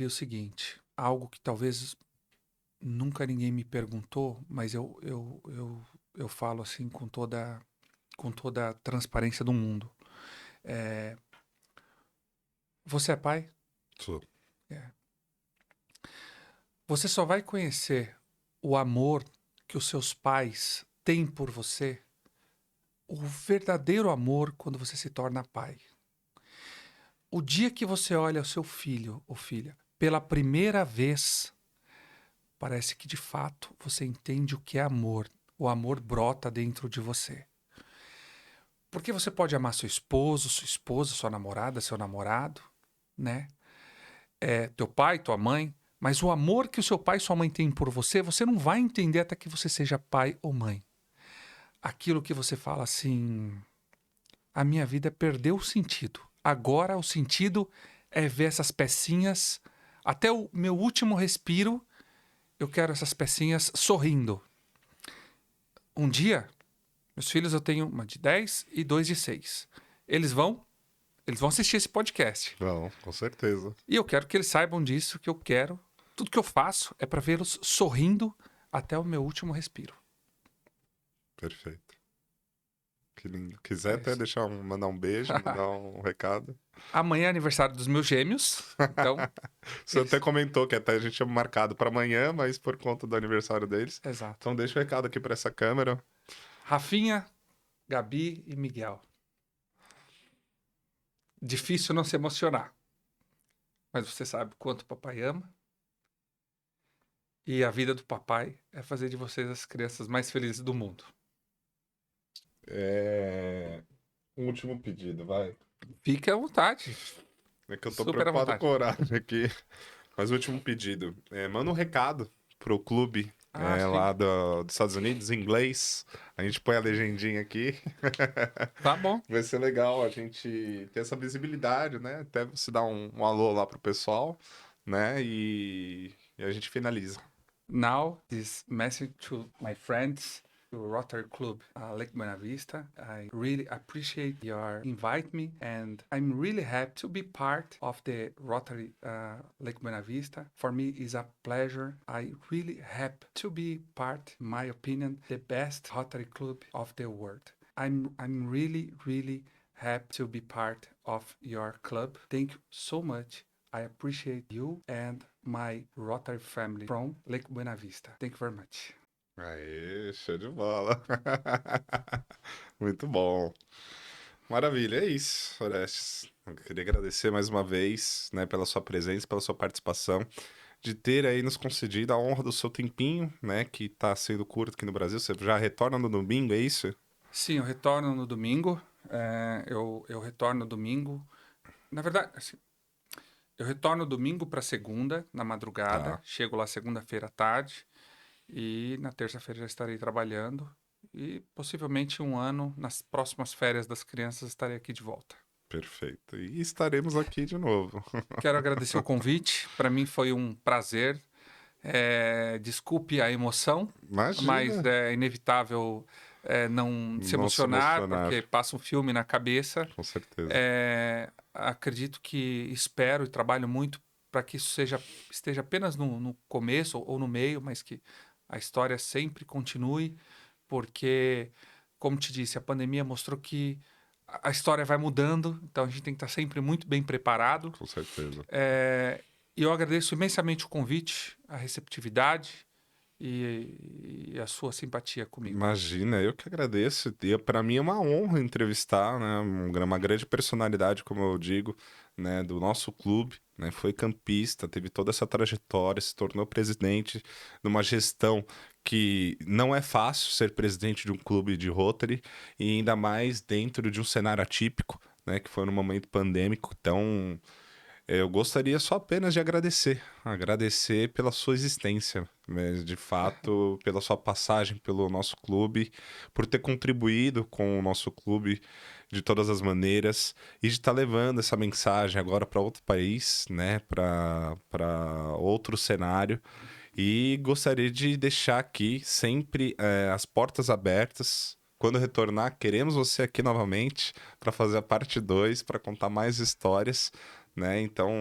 o seguinte, algo que talvez nunca ninguém me perguntou, mas eu falo assim com toda a transparência do mundo. Você é pai? Sou. É. Você só vai conhecer o amor que os seus pais têm por você, o verdadeiro amor, quando você se torna pai. O dia que você olha o seu filho ou filha pela primeira vez, parece que de fato você entende o que é amor. O amor brota dentro de você. Porque você pode amar seu esposo, sua esposa, sua namorada, seu namorado, né? Teu pai, tua mãe, mas o amor que o seu pai e sua mãe têm por você, você não vai entender até que você seja pai ou mãe. Aquilo que você fala assim, a minha vida perdeu o sentido. Agora o sentido é ver essas pecinhas, até o meu último respiro, eu quero essas pecinhas sorrindo. Um dia, meus filhos, eu tenho uma de 10 e 2 de 6. Eles vão assistir esse podcast. Não, com certeza. E eu quero que eles saibam disso, que eu quero. Tudo que eu faço é para vê-los sorrindo até o meu último respiro. Perfeito. Que lindo. Quiser É até isso. mandar um beijo, mandar um recado. Amanhã é aniversário dos meus gêmeos, então... Você até comentou que até a gente tinha marcado para amanhã, mas por conta do aniversário deles. Exato. Então deixa o recado aqui para essa câmera. Rafinha, Gabi e Miguel. Difícil não se emocionar. Mas você sabe o quanto o papai ama. E a vida do papai é fazer de vocês as crianças mais felizes do mundo. Um último pedido, vai. Fique à vontade. É que eu tô Super à preocupado vontade. com o horário aqui. Mas o último pedido. Manda um recado pro clube Sim. lá dos Estados Unidos, em inglês. A gente põe a legendinha aqui. Tá bom. Vai ser legal a gente ter essa visibilidade, né? Até você dar um alô lá pro pessoal, né? E a gente finaliza. Now, this message to my friends, to Rotary Club Lake Buena Vista. I really appreciate your invite me, and I'm really happy to be part of the Rotary Lake Buena Vista. For me, it's a pleasure. I really happy to be part, in my opinion, the best Rotary Club of the world. I'm really, really happy to be part of your club. Thank you so much. I appreciate you and my Rotary family from Lake Buena Vista. Thank you very much. Aê, show de bola. Muito bom. Maravilha, é isso, Orestes. Eu queria agradecer mais uma vez, né, pela sua presença, pela sua participação, de ter aí nos concedido a honra do seu tempinho, né, que tá sendo curto aqui no Brasil. Você já retorna no domingo, é isso? Sim, eu retorno no domingo. Eu retorno domingo. Na verdade, assim, eu retorno domingo para segunda, na madrugada. Tá. Chego lá segunda-feira à tarde. E na terça-feira já estarei trabalhando. E possivelmente um ano, nas próximas férias das crianças, estarei aqui de volta. Perfeito. E estaremos aqui de novo. Quero agradecer o convite. Para mim foi um prazer. Desculpe a emoção, Imagina. mas é inevitável não se Não se emocionar, emocionar. porque passa um filme na cabeça. Com certeza. Acredito que espero e trabalho muito para que isso esteja apenas no começo ou no meio, mas que a história sempre continue, porque, como te disse, a pandemia mostrou que a história vai mudando, então a gente tem que estar sempre muito bem preparado. Com certeza. E eu agradeço imensamente o convite, a receptividade e a sua simpatia comigo. Imagina, eu que agradeço. E para mim é uma honra entrevistar, né, uma grande personalidade, como eu digo, né, do nosso clube, né, foi campista, teve toda essa trajetória, se tornou presidente numa gestão que não é fácil ser presidente de um clube de Rotary e ainda mais dentro de um cenário atípico, né, que foi no momento pandêmico. Então, eu gostaria só apenas de agradecer pela sua existência, mas de fato, pela sua passagem pelo nosso clube, por ter contribuído com o nosso clube de todas as maneiras e de estar levando essa mensagem agora para outro país, né, para outro cenário. E gostaria de deixar aqui sempre as portas abertas. Quando retornar, queremos você aqui novamente para fazer a parte 2, para contar mais histórias, né? Então,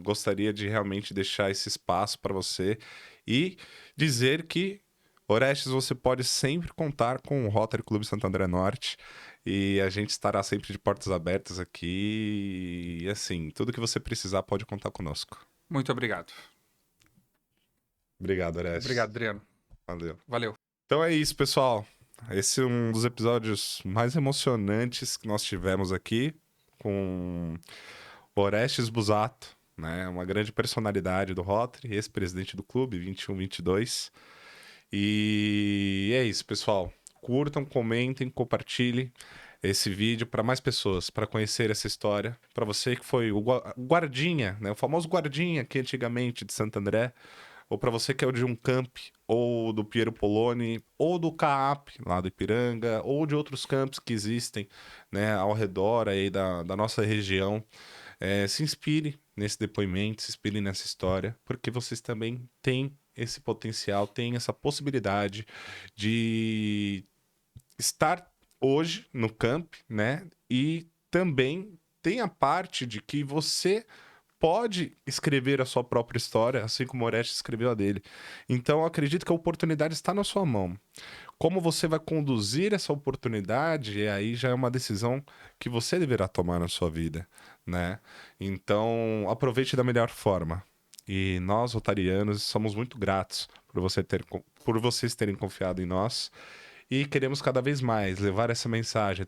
gostaria de realmente deixar esse espaço para você e dizer que, Orestes, você pode sempre contar com o Rotary Clube Santo André Norte e a gente estará sempre de portas abertas aqui. E assim, tudo que você precisar pode contar conosco. Muito obrigado. Obrigado, Orestes. Obrigado, Adriano. Valeu. Então é isso, pessoal. Esse é um dos episódios mais emocionantes que nós tivemos aqui com Orestes Busato, né? Uma grande personalidade do Rotary, ex-presidente do clube, 21-22. E é isso, pessoal. Curtam, comentem, compartilhem esse vídeo para mais pessoas, para conhecer essa história. Para você que foi o guardinha, né? O famoso guardinha que antigamente de Santo André, ou para você que é o de um camp, ou do Piero Poloni, ou do CAAP, lá do Ipiranga, ou de outros campos que existem, né, ao redor aí da nossa região. Se inspire nesse depoimento, se inspire nessa história, porque vocês também têm esse potencial, têm essa possibilidade de estar hoje no camp, né? E também tem a parte de que você pode escrever a sua própria história, assim como o Orestes escreveu a dele. Então, eu acredito que a oportunidade está na sua mão. Como você vai conduzir essa oportunidade, aí já é uma decisão que você deverá tomar na sua vida, né? Então, aproveite da melhor forma. E nós, rotarianos, somos muito gratos por vocês terem confiado em nós. E queremos cada vez mais levar essa mensagem,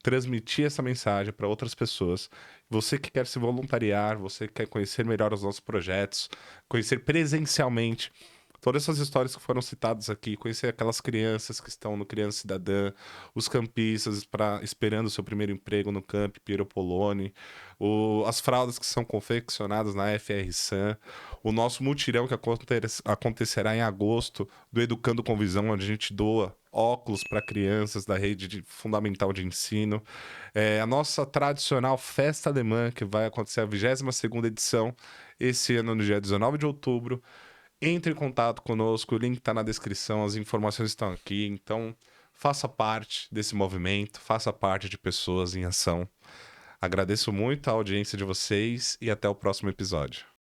transmitir essa mensagem para outras pessoas. Você que quer se voluntariar, você que quer conhecer melhor os nossos projetos, conhecer presencialmente todas essas histórias que foram citadas aqui, conhecer aquelas crianças que estão no Criança Cidadã, os campistas esperando o seu primeiro emprego no Camp Piero Poloni, as fraldas que são confeccionadas na FR San, o nosso mutirão que acontecerá em agosto do Educando com Visão, onde a gente doa óculos para crianças da fundamental de ensino. A nossa tradicional festa alemã, que vai acontecer a 22ª edição, esse ano no dia 19 de outubro. Entre em contato conosco, o link está na descrição, as informações estão aqui. Então, faça parte desse movimento, faça parte de Pessoas em Ação. Agradeço muito a audiência de vocês e até o próximo episódio.